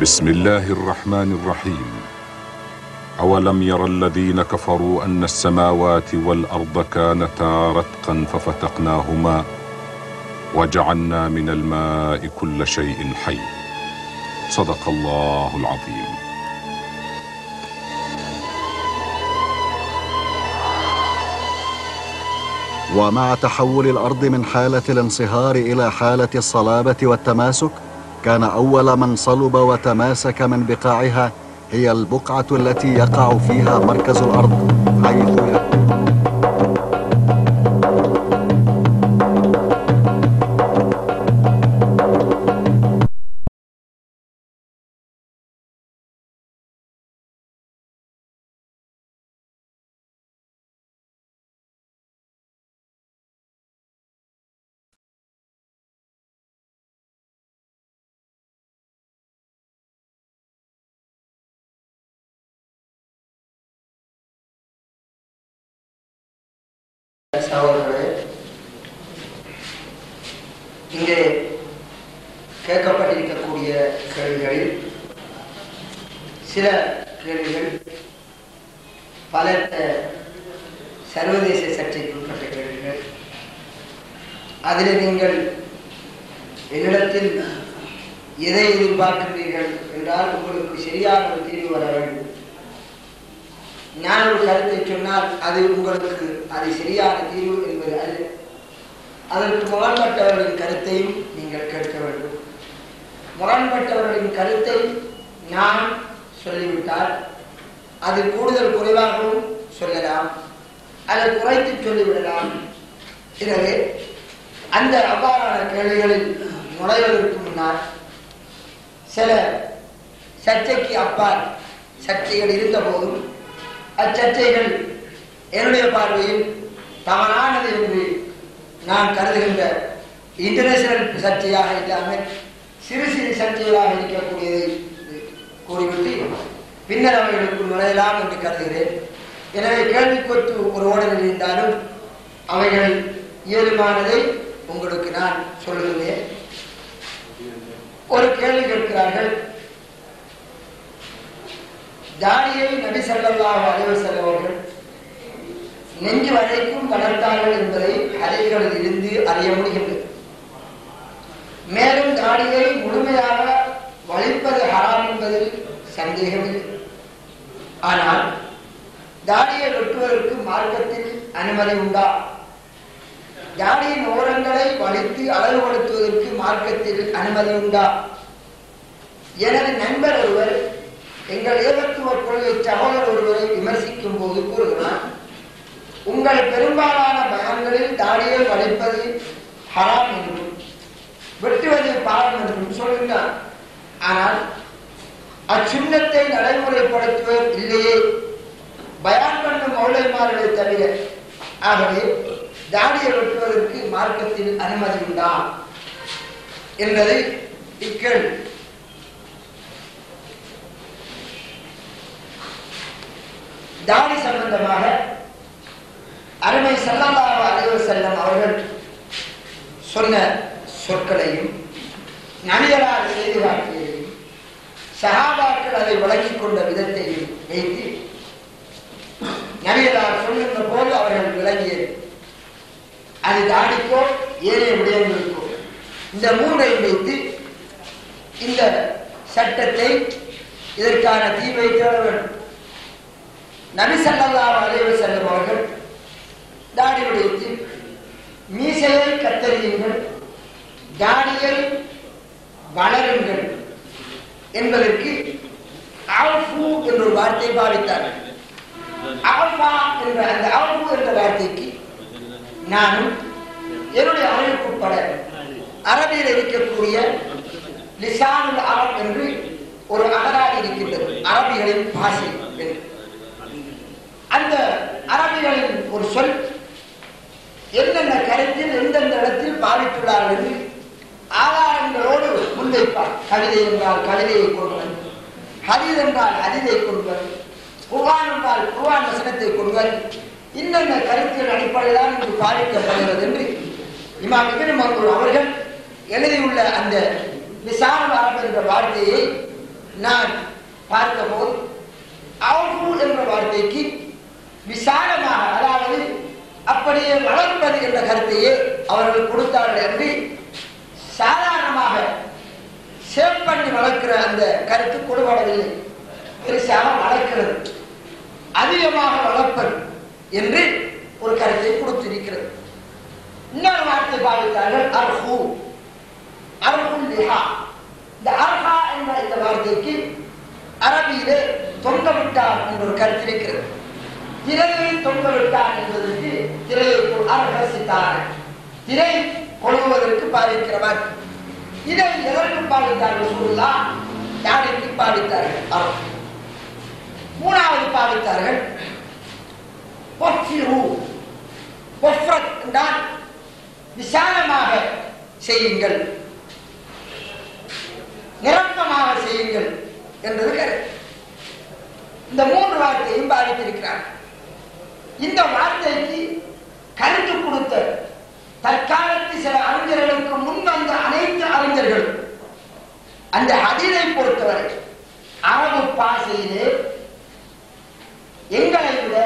بسم الله الرحمن الرحيم. أولم ير الذين كفروا أن السماوات والأرض كانتا رتقا ففتقناهما وجعلنا من الماء كل شيء حي. صدق الله العظيم. ومع تحول الأرض من حالة الانصهار إلى حالة الصلابة والتماسك، كان أول من صلب وتماسك من بقاعها هي البقعة التي يقع فيها مركز الأرض، حيث يكون சகோதரர்களே, இங்கே கேட்கப்பட்டிருக்கக்கூடிய கேள்விகளில் சில கேள்விகள் பல சர்வதேச சர்ச்சைக்குட்பட்ட கேள்விகள். அதில் நீங்கள் என்னிடத்தில் எதை எதிர்பார்க்கின்றீர்கள் என்றால், உங்களுக்கு சரியான ஒரு தீர்வு வர வேண்டும். நான் ஒரு கருத்தை சொன்னால் அது உங்களுக்கு அது சரியான தீர்வு என்பது அல்ல. அதற்கு முரண்பட்டவர்களின் கருத்தையும் நீங்கள் கேட்க வேண்டும். முரண்பட்டவர்களின் கருத்தை நான் சொல்லிவிட்டால் அது கூடுதல் குறைவாகவும் சொல்லலாம், அதை குறைத்து சொல்லிவிடலாம். எனவே அந்த அவ்வாறான கேள்விகளில் நுழைவதற்கு முன்னால் சில சர்ச்சைக்கு அப்பால் சர்ச்சைகள் இருந்த போதும் அச்சர்ச்சைகள் என்னுடைய பார்வையில் தவறானது என்று நான் கருதுகின்ற இன்டர்நேஷனல் சர்ச்சையாக இல்லாமல் சிறு சிறு சர்ச்சைகளாக இருக்கக்கூடியதை கூறிவிட்டு பின்னர் அவைகளுக்கு நுழையலாம் என்று கருதுகிறேன். எனவே கேள்விக்கொத்து ஒரு ஓடலில் இருந்தாலும் அவைகள் இயலுமானதை உங்களுக்கு நான் சொல்லுகிறேன். ஒரு கேள்வி கேட்கிறார்கள், தாடியை நபி ஸல்லல்லாஹு அலைஹி வஸல்லம் அவர்கள் நெஞ்சு வரைக்கும் வளர்த்தார்கள் என்பதை ஹதீஸ்களில் இருந்து அறிய முடிகின்றது. மேலும் தாடியை முழுமையாக வலிப்பது ஹராம் என்பதில் சந்தேகமில்லை. ஆனால் தாடியை வெட்டுவதற்கு மார்க்கத்தில் அனுமதி உண்டா? தாடியின் ஓரங்களை வலித்து அழகுபடுத்துவதற்கு மார்க்கத்தில் அனுமதி உண்டா? எனது நண்பர் ஒருவர் எங்கள் ஏகத்துவ கொள்கை சகோதரர் ஒருவரை விமர்சிக்கும் போது கூறுகிறார், உங்கள் பெரும்பாலான பயான்களில் தாடியை வளைப்பது ஹராம் என்றும் வெட்டுவது பாவம் என்றும் சொல்கின்றார். ஆனால் அச்சுண்ணத்தை நடைமுறைப்படுத்துவர் இல்லையே பயான் பண்ணும் மௌலைமார்களை தவிர. ஆகவே தாடியை வெட்டுவதற்கு மார்க்கத்தில் அனுமதி உண்டா என்பதை இக்கேள்வி. தாடி சம்பந்தமாக அருமை ஸல்லல்லாஹு அலைஹி வஸல்லம் அவர்கள் சொன்ன சொற்களையும் நபிகளார் செய்து காட்டியதையும் சஹாபாக்கள் அதை விளங்கிக் கொண்ட விதத்தையும் வைத்து நபிகளார் சொல்லுகின்ற போது அவர்கள் விளங்கியது அது தாடிக்கோ ஏனைய விடயங்களுக்கோ இந்த மூன்றையும் வைத்து இந்த சட்டத்தை இதற்கான தீர்வை தேட வேண்டும். நபி ஸல்லல்லாஹு அலைஹி வஸல்லம் அவர்கள் தாடி உடைத்து மீசையை கத்தரியுங்கள், தாடியை வளருங்கள் என்பதற்கு அஃபு என்ற ஒரு வார்த்தை பாவித்தார்கள். அஃபா என்ற அந்த அஃபு என்ற வார்த்தைக்கு நானும் என்னுடைய அமைப்புப்பட அரபியில் இருக்கக்கூடிய லிசானுல் அரப் என்று ஒரு அகராதி இருக்கின்றது, அரபிகளின் பாஷை என்று. அந்த அரபிகளின் ஒரு சொல் எந்தெந்த கருத்தில் எந்தெந்த இடத்தில் பாவித்துள்ளார்கள் என்று ஆதாரங்களோடு முன்வைப்பார். கவிதை என்றால் கவிதையை கொள்வர், ஹதீஸ் என்றால் ஹதீஸை கொள்வர், குர்ஆன் என்றால் குர்ஆன் வசனத்தை கொள்வர், இன்னென்ன கருத்தின் அடிப்படையில்தான் இன்று பாவிக்கப்படுகிறது என்று இமாம் இப்னு மன்சூர் அவர்கள் எழுதியுள்ள அந்த லிசானுல் அரப் என்ற வார்த்தையை நான் பார்த்தபோது அவ்வு என்ற வார்த்தைக்கு விசாலமாக, அதாவது அப்படியே வளர்ப்பது என்ற கருத்தையே அவர்கள் கொடுத்தார்கள் என்று சாதாரணமாக சேவ் பண்ணி வளர்க்கிற அந்த கருத்து கொடுபடவில்லை. பெருசாக வளர்க்கிறது, அதிகமாக வளர்ப்பது என்று ஒரு கருத்தை கொடுத்திருக்கிறது. இன்னொரு வார்த்தை பாவித்தார்கள் அர்ஹு, அர்ஹுல் லிஹா. இந்த அர்ஹா என்ற இந்த வார்த்தைக்கு அரபியிலே தொங்கவிட்டார் என்ற ஒரு கருத்து இருக்கிறது. திரையை தொங்கவிட்டார் என்பதற்கு திரையை அர்ஹசித்தார், திரை கொள்வதற்கு பாவிக்கிறவர். இதை எதற்கு பாவித்தார்கள்? சொல்லா யாருக்கு பாவித்தார்கள்? அர்ஹ். மூணாவது பாவித்தார்கள் என்றால் விசாலமாக செய்யுங்கள், நிரப்பமாக செய்யுங்கள் என்றது கருத்து. இந்த மூன்று வார்த்தையும் பாதித்திருக்கிறார். இந்த வார்த்தைக்கு கருத்து கொடுத்த தற்காலத்து சில அறிஞர்களுக்கு முன் வந்த அனைத்து அறிஞர்களும் அந்த ஹதீஸை பொறுத்தவரை அரபு பாஷையிலே எங்களை விட,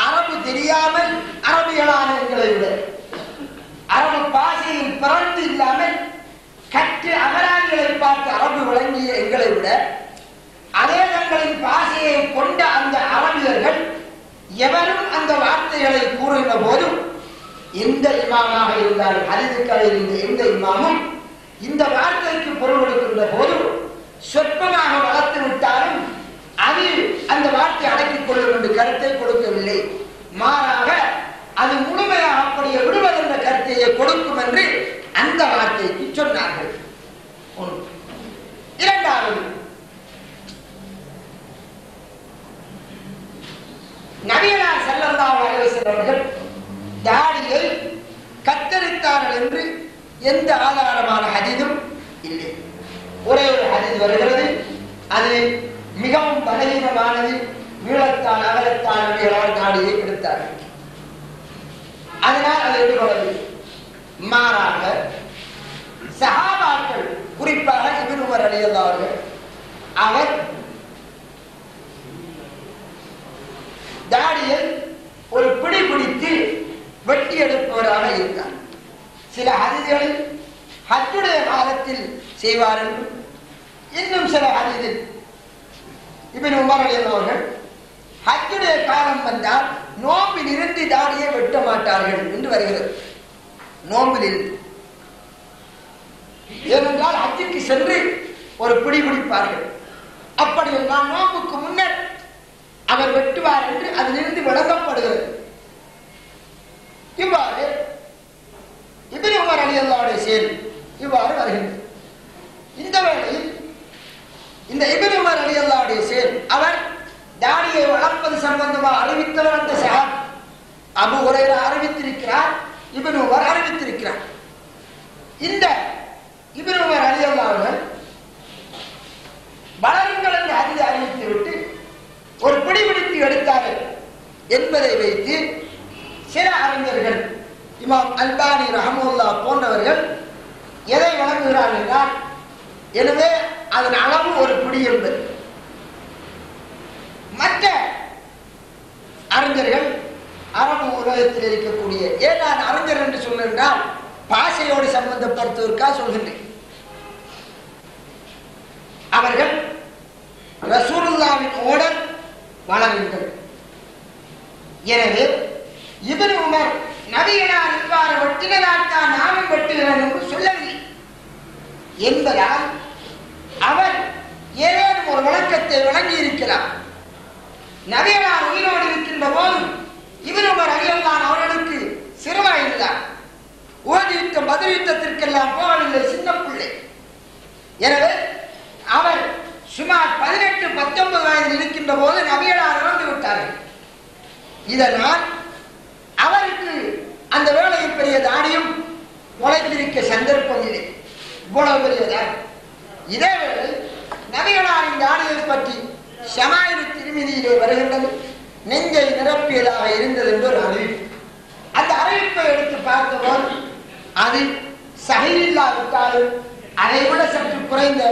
அரபு தெரியாமல் அரபிகளான எங்களை விட, அரபு பாஷையில் பிறந்து இல்லாமல் கற்று அகராதிகளை பார்த்து அரபு விளங்கிய எங்களை விட, அதே தங்களின் பாஷையை கொண்ட அந்த அரபியர்கள் எவரும் அந்த வார்த்தைகளை கூறின போதும், எந்த இமாமாக இருந்தாலும் ஹதீஸுகளில் இருந்த எந்த இமாமும் இந்த வார்த்தைக்கு பொருள் கொடுக்கின்ற போதும் சொற்பமாக வளர்த்து விட்டாலும் அது அந்த வார்த்தை அடக்கிக் கொள்ளும் என்று கருத்தை கொடுக்கவில்லை. மாறாக அது முழுமையாக அப்படியே விடுவதென்ற கருத்தையை கொடுக்கும் என்று அந்த வார்த்தைக்கு சொன்னார்கள். இரண்டாவது, நபிகளார் ஸல்லல்லாஹு அலைஹி வஸல்லம் அவர்கள் தாடியை கத்தரித்தார்கள் என்று எந்த ஆதாரமான ஹதீஸும் இல்லை. ஒரே ஒரு ஹதீஸ் வருகிறது, அது மிகவும் பலவீனமானது. நீளத்தான் அகலத்தான் நபிகளார் தாடியை எடுத்தார்கள், அதனால் அதை எடுக்கவில்லை. மாறாக சஹாபாக்கள், குறிப்பாக இப்னு உமர் ரலியல்லாஹு அன்ஹு, அவர் தாடியை ஒரு பிடி பிடித்து வெட்டி எடுப்பவராக இருந்தார். சில ஹதீஸ்களில் ஹஜ்ஜுடைய காலத்தில் செய்வார் என்றும், இன்னும் சில ஹதீஸில் இப்னு உமர் ரலியல்லாஹு அன்ஹு ஹஜ்ஜுடைய காலம் வந்தால் நோம்பில் இருந்து தாடியை வெட்ட மாட்டார்கள் என்று வருகிறது. நோம்பில் இருந்து, ஏனென்றால் ஹஜ்ஜுக்கு சென்று ஒரு பிடி பிடிப்பார்கள். அப்படி எல்லாம் நோம்புக்கு முன்னர் அவர் வெட்டுவார் என்று அதிலிருந்து விளங்கப்படுகிறது. இவ்வாறு இப்னு உமர் ரலியல்லாஹு அன்ஹு செயல் இவ்வாறு வருகின்றது. இந்த வேளையில் இந்த இப்னு உமர் ரலியல்லாஹு அன்ஹு செயல், அவர் தாடியை வளர்ப்பது சம்பந்தமாக அறிவித்தவர் அந்த சஹாபி அபூ ஹுரைரா அறிவித்திருக்கிறார், இப்னு உமர் அறிவித்திருக்கிறார். இந்த இப்னு உமர் ரலியல்லாஹு அன்ஹு வளருங்கள் என்று ஹதீஸ் அறிவித்துவிட்டு ஒரு பிடி பிடித்து எடுத்தார்கள் என்பதை வைத்து சில அறிஞர்கள், இமாம் அல்பானி ரஹ்மத்துல்லாஹ் போன்றவர்கள் எதை வழங்குகிறார்கள் என்றால், எனவே அதன் அளவு ஒரு பிடி என்பது. மற்ற அறிஞர்கள், அரபு உலகத்தில் இருக்கக்கூடிய, ஏன் நான் அறிஞர் என்று சொல்லுகின்றால் பாஷையோடு சம்பந்தப்படுத்துவதற்காக சொல்கின்றேன், அவர்கள் ரசூலுல்லாஹ்வின் ஓடர் வளருங்கள். எனவே இப்னு உமர் நபிகளார் இவ்வாறு வெட்டினால் தான் நாமும் வெட்டுகிறோம் என்று சொல்லவில்லை என்பதால் அவர் ஏதேனும் ஒரு விளக்கத்தை வழங்கி இருக்கலாம். நபிகளார் உயிரோடு இருக்கின்ற போது இப்னு உமர் ரலியல்லாஹு அன்ஹு அவர்களுக்கு சிறுவயதுதான், உஹது யுத்தம், பத்ர் யுத்தத்திற்கெல்லாம் போகவில்லை, சின்ன பிள்ளை. எனவே அவர் சுமார் 18-19 வயதில் இருக்கின்ற போது நபிகளார் இறந்து விட்டார்கள். இதனால் அவருக்கு அந்த வேளையில் பெரிய தாடியும் முளைத்திருக்க சந்தர்ப்பம் இல்லை, இவ்வளவு பெரியதான். இதேவேளை நபிகளாரின் தாடியை பற்றி ஷமாயிலு திர்மிதியிலே வருகின்றது, நெஞ்சை நிரப்பியதாக இருந்தது என்று ஒரு அறிவிப்பு. அந்த அறிவிப்பை எடுத்து பார்த்தபோது அது சஹீஹ் இல்லாவிட்டாலும் அதை விட சற்று குறைந்த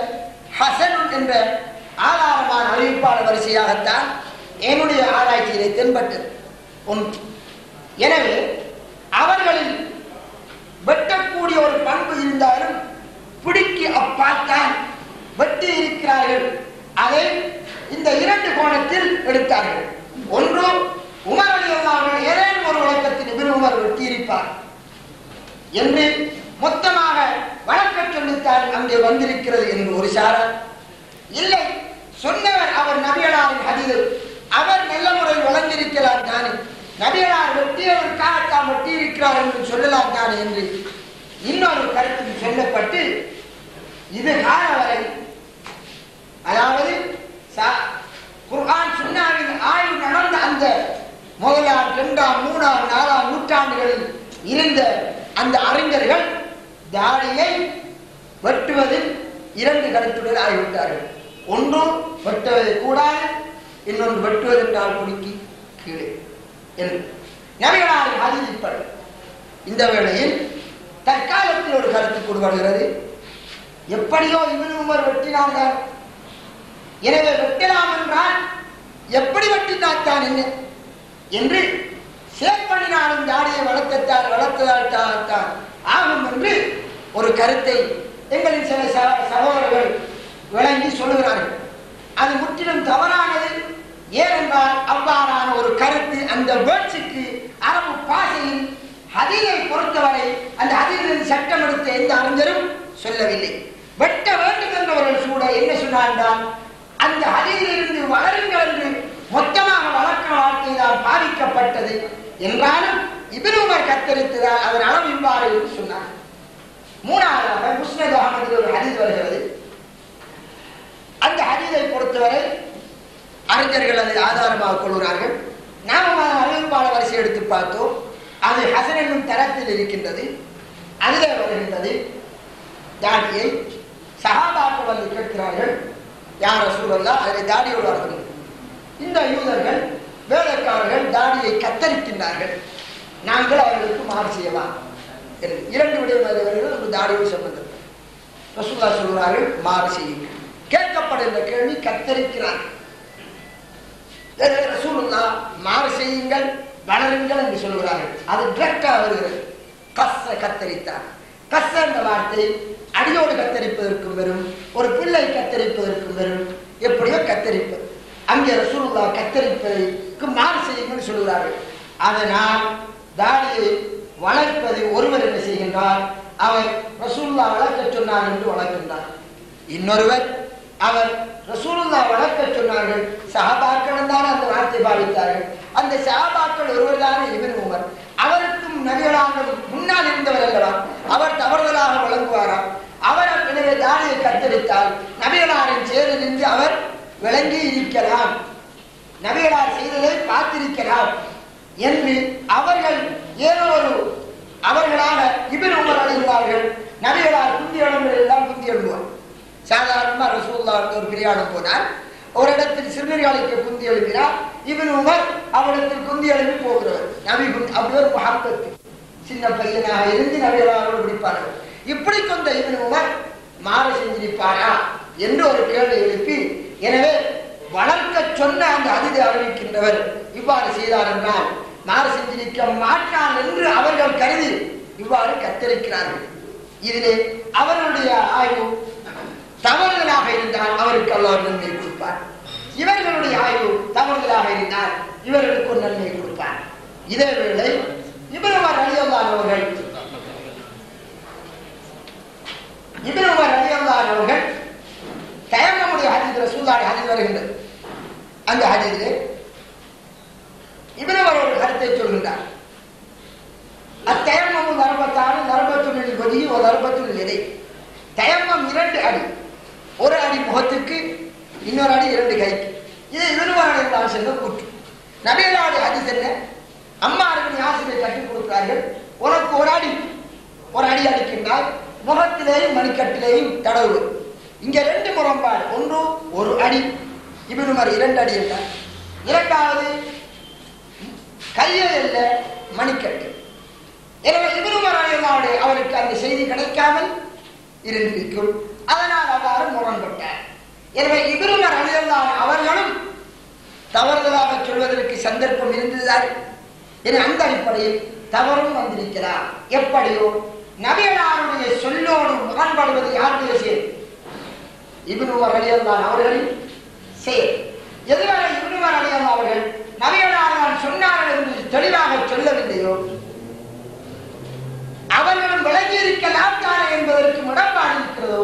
ஹசன் என்ற ஆதாரமான அறிவிப்பாளர் வரிசையாகத்தான் என்னுடைய ஆராய்ச்சியிலே தென்பட்டது ஒன்று. எனவே அவர்களில் வெட்டக்கூடிய ஒரு பண்பு இருந்தாலும் பிடிக்கு அப்பால்தான் வெட்டி இருக்கிறார்கள். அதை இந்த இரண்டு கோணத்தில் எடுத்தார்கள். ஒன்று, உமர் ரலியல்லாஹு அன்ஹு ஏதேனும் ஒரு வழக்கத்தில் இப்னு உமர் வெட்டியிருப்பார் என்று மொத்தமாக வழக்க சொல்லித்தான் அங்கே வந்திருக்கிறது என்று ஒரு சாரர். இல்லை, சொன்னவர் அவர் நபிகளாரின் ஹதீஸை அவர் நல்ல முறையில் வழங்கியிருக்கிறார் தானே, நபிகளார் வெட்டியவருக்காகத்தான் வெட்டியிருக்கிறார் என்று சொல்லலாம் தானே என்று இன்னொரு கருத்தில் சொல்லப்பட்டு இது கால வரை, அதாவது குர்ஆன் சுன்னாவின் ஆய்வு நடந்த அந்த முதலாம், இரண்டாம், மூணாம், நாலாம் நூற்றாண்டுகளில் இருந்த அந்த அறிஞர்கள் தாடியை வெட்டுவதில் இரண்டு கருத்துடன் ஆகிவிட்டார்கள். ஒன்று வெட்டுவது கூடாது, இன்னொன்று வெட்டுவது என்றால் குடிக்கு கீழே என்று நபிகளாரின் ஹதீஸ். இந்த வேளையில் தற்காலத்தில் ஒரு கருத்து கூறுகிறது. எப்படியோ இப்னு உமர் வெட்டினார்கள், எனவே வெட்டலாம் என்றால் எப்படி வெட்டினால்தான் என்ன என்று சேப்பணினாலும் தாடியை வளர்த்ததால் தான் ஆகும் என்று ஒரு கருத்தை எங்களின் சில சகோதரர்கள் விளங்கி சொல்லுகிறார்கள். அது முற்றிலும் தவறானது. ஏனென்றால் அவ்வாறான ஒரு கருத்து அந்த வேட்சிக்கு அரபு பாஷையில் ஹதீஸை பொறுத்தவரை அந்த ஹதீஸின் சட்டம் எடுத்த எந்த அறிஞரும் சொல்லவில்லை. வெட்ட வேண்டும் என்றவர்கள் கூட என்ன சொன்னால்தான் அந்த ஹதீஸிலிருந்து வளருங்கள் என்று மொத்தமாக வளர்க்கிற வார்த்தை தான் பாதிக்கப்பட்டது என்றாலும் இப்னு உமர் கத்தரித்ததால் அதன் அளவு இவ்வாறு என்று சொன்னார். மூணாவதாக முஸ்னத் அஹ்மதில் ஒரு ஹதீஸ் வருகிறது. அந்த ஹதீஸை பொறுத்தவரை அறிஞர்கள் அதை ஆதாரமாக கொள்கிறார்கள். நாம் அறிவிப்பாளர் வரிசை எடுத்து பார்த்தோம். அது ஹசன் என்னும் தரத்தில் இருக்கின்றது. அதிலே வருகின்றது, தாடியை சஹாபாக்கள் வந்து கேட்கிறார்கள், யார் ரசூலல்லாஹ், அதில் தாடியோடு வருகிறது. இந்த யூதர்கள் வேலைக்காரர்கள் தாடியை கத்தரிக்கின்றார்கள், நாங்கள் அவர்களுக்கு மாறு செய்யலாம் என்று இரண்டு விடயங்கள் ஒரு தாடியோடு சம்பந்தம். ரசூலுல்லாஹ் சொல்கிறார்கள், மாறு செய்யுங்கள். கேட்கப்படுகின்ற கேள்வி கத்தரிக்கிறார்கள். ரசூலுல்லாஹ் மாறு செய்யுங்கள், வளருங்கள் என்று சொல்கிறார்கள். அது டிரெக்டாக வருகிறது. கஸ்ஸ கத்தரித்தார். கஸ்ஸ என்ற வார்த்தை அடியோடு கத்தரிப்பதற்கும் வரும், ஒரு பிள்ளை கத்தரிப்பதற்கும் வரும், எப்படியோ கத்தரிப்பது. அங்கே ரசூலுல்லாஹ் கத்தரிப்பதற்கு மாறு செய்யுங்கள் சொல்கிறார்கள். அதனால் தாடியை வளர்ப்பது ஒருவர் என்ன செய்கின்றார், அவர் ரசூலுல்லாஹ் வளர்க்க சொன்னார் என்று வளர்க்கின்றார். இன்னொருவர் அவர் ரசூலுல்லாஹ் வளர்க்க சொன்னார்கள், சஹாபாக்கள் தான் அந்த வார்த்தை பாவித்தார்கள். அந்த சஹாபாக்கள் ஒருவர் தானே இப்னு உமர். அவருக்கும் நபிகளாக முன்னால் இருந்தவர் அல்லவா, அவர் தவறுதலாக வழங்குவாராம். அவர் எனவே தாடியை கத்தரித்தால் நபிகளாரின் செயலிலிருந்து அவர் விளங்கி இருக்கலாம், நபிகளார் செய்ததை பார்த்திருக்கலாம் என்று அவர்கள் ஏதோ ஒரு அவர்களாக இப்னு உமர் அழைகிறார்கள். நபிகளார் குந்தி எழும்புகள் எல்லாம் குந்தி எழும்புவார். சாதாரணமாக ரசூலுல்லாஹ் ஒரு பிரயாணம் போனார், ஒரு இடத்தில் சிறுநீர்காழிக்கு குந்தி எழுப்பினார். இப்னு உமர் அவரிடத்தில் குந்தி எழுப்பி போகிறவர். நபி அப்படி ஒரு மஹப்பத்து, சின்ன பையனாக இருந்து நபிகளாரோடு பிடிப்பார்கள். இப்படி கொண்ட இப்னு உமர் மாறு செஞ்சிருப்பாரா என்று ஒரு கேள்வி எழுப்பி, எனவே வளர்க்க சொன்ன அந்த அதிதை அறிவிக்கின்றவர் இவ்வாறு செய்தார் என்றால் மாறு செஞ்சிருக்க மாட்டான் என்று அவர்கள் கருதி இவ்வாறு கத்தரிக்கிறார்கள். இதிலே அவர்களுடைய ஆய்வு தவறுதலாக இருந்தால் அவருக்கு அல்லாஹ் நன்மை கொடுப்பார். இவர்களுடைய ஆய்வு தவறுதலாக இருந்தால் இவர்களுக்கு ஒரு நன்மை கொடுப்பார். இதே வேளை இப்னு உமர் ரலியல்லாஹு அவர்கள் தயம்மமுடைய ஹதீஸ் ரசூலுல்லாஹி ஹதீஸ் வருகின்றது. அந்த ஹதீஸிலே இப்னு உமர் ஒரு கருத்தை சொல்கின்றார். அத்தயம்மமு தர்பத்தான தர்பத்துல் வஜி வ தர்பத்துல் யதை. தயம்மம் இரண்டு அடி, ஒரு அடி முகத்துக்கு, இன்னொரு அடி இரண்டு கைக்கு. இது இப்னு உமர் சென்ற கூற்று. நபிகளாருடைய ஹதீஸ் என்ன, அம்மார் இப்னு யாசிரை கற்றுக் கொடுக்கிறார்கள், உனக்கு ஒரு அடி அடிக்கின்றால் முகத்திலேயும் மணிக்கட்டிலேயும் தடவு. இங்க ரெண்டு முரண்பாடு. ஒன்று ஒரு அடி, இப்னு உமர் இரண்டு அடி என்றார். இரண்டாவது கையில் அல்ல மணிக்கட்டு. எனவே இப்னு உமர் அவருக்கு அந்த செய்தி கிடைக்காமல் இருந்திருக்கும். அதனால் அவ்வாறு முரண்பட்டார். எனவே இப்னு உமர் ரலியல்லாஹு அவர்களும் தவறுதலாக சொல்வதற்கு சந்தர்ப்பம் இருந்ததுதான். என அந்த அடிப்படையில் தவறும் வந்திருக்கிறார். எப்படியோ நபிகளாருடைய சொல்லோடு முரண்படுவது யாருடைய செயல்? இப்னு உமர் ரலியல்லாஹு அவர்களின் செயல். எதுவரை இப்னு உமர் ரலியல்லாஹு அவர்கள் நபிகளார் சொன்னார்கள் என்று தெளிவாக சொல்லவில்லையோ அவர்களும் விளங்கியிருக்கலாம் தானே என்பதற்கு இடம்பாடு இருக்கிறதோ,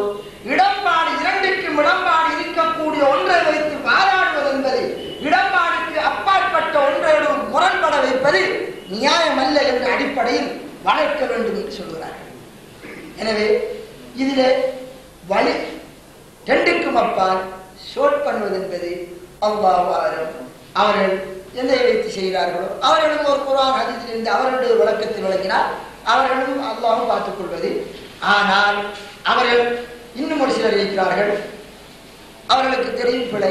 இடம்பாடு இரண்டுக்கும் இடம்பாடு இருக்கக்கூடிய ஒன்றை வைத்து வாதாடுவது என்பது இடம்பாடுக்கு அப்பாற்பட்ட ஒன்றோடு முரண்பட வைப்பது நியாயம் அல்ல என்ற அடிப்படையில் வளர்க்க வேண்டும் என்று சொல்கிறார்கள். எனவே இதிலே வழி ரெண்டுக்கும் அப்பால் ஷோட் பண்ணுவது என்பது அல்லாஹ் ஆலம். அவர்கள் எதை வைத்து செய்கிறார்களோ அவர்களும் ஒரு குர்ஆன் ஹதீஸிலிருந்து அவர்களுடைய விளக்கத்தில் விளங்கினால் அவர்களும் அல்லாஹ்வும் பார்த்துக் கொள்வது. ஆனால் அவர்கள் இன்னும் ஒரு சிலர் இருக்கிறார்கள், அவர்களுக்கு தெரியும் பிழை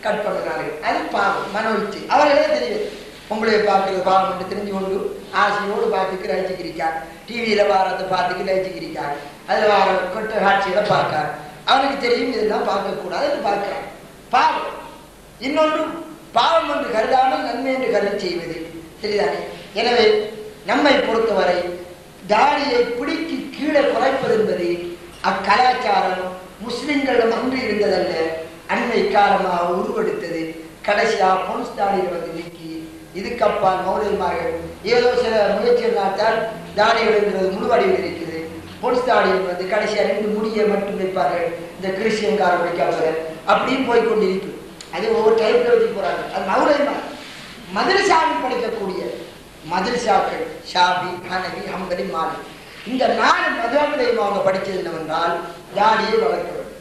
கட் பண்ணுகிறார்கள். அது பாவம், மனோச்சி. அவர்களே தெரியும் உங்களை பார்க்கறது பாவம் என்று தெரிஞ்சு கொண்டு ஆசையோடு பார்த்துக்கு ரசிக்கிறார். டிவியில வாரத்தை பார்த்துக்கு ரசிக்கிறார். அதில் வார கொட்ட காட்சிகளை பார்க்கார். அவனுக்கு தெரியும் இதெல்லாம் பார்க்கக்கூடாது என்று பார்க்கிறார். பாவம். இன்னொன்று பாவம் என்று கருதாமல் நன்மை என்று கருதி செய்வது சரிதானே. எனவே நம்மை பொறுத்தவரை தாடியை பிடிக்கு கீழே குறைப்பது என்பது அக்கலாச்சாரம் முஸ்லிம்களிடம் அன்று இருந்ததல்ல, அண்மை காலமாக உருவெடுத்தது. கடைசியா பொன்ஸ் தாடியை வந்து நீக்கி இதுக்கப்பால் மௌலிமார்கள் ஏதோ சில முயற்சிகளால் தாடிகள் இருக்கிறது முழு வடிவில் இருக்குது. பொன்ஸ் தாடியில் வந்து கடைசியா 2 முடியை மட்டும் வைப்பார்கள். இந்த கிறிஸ்டியன்காரர் வைக்காமல் அப்படின்னு போய்கொண்டிருக்கு. அது ஒவ்வொரு டைப்ல வச்சு போறாங்க. அது மௌலிமா மதரசாவில் படிக்கக்கூடிய மதரசாக்கள் ஷாபி, ஹனபி, ஹம்பலி, மாலிக் இந்த 4 மதுஹபிலையும் அவங்க படித்தது என்னவென்றால் தாடியை வளர்க்க வேண்டும்.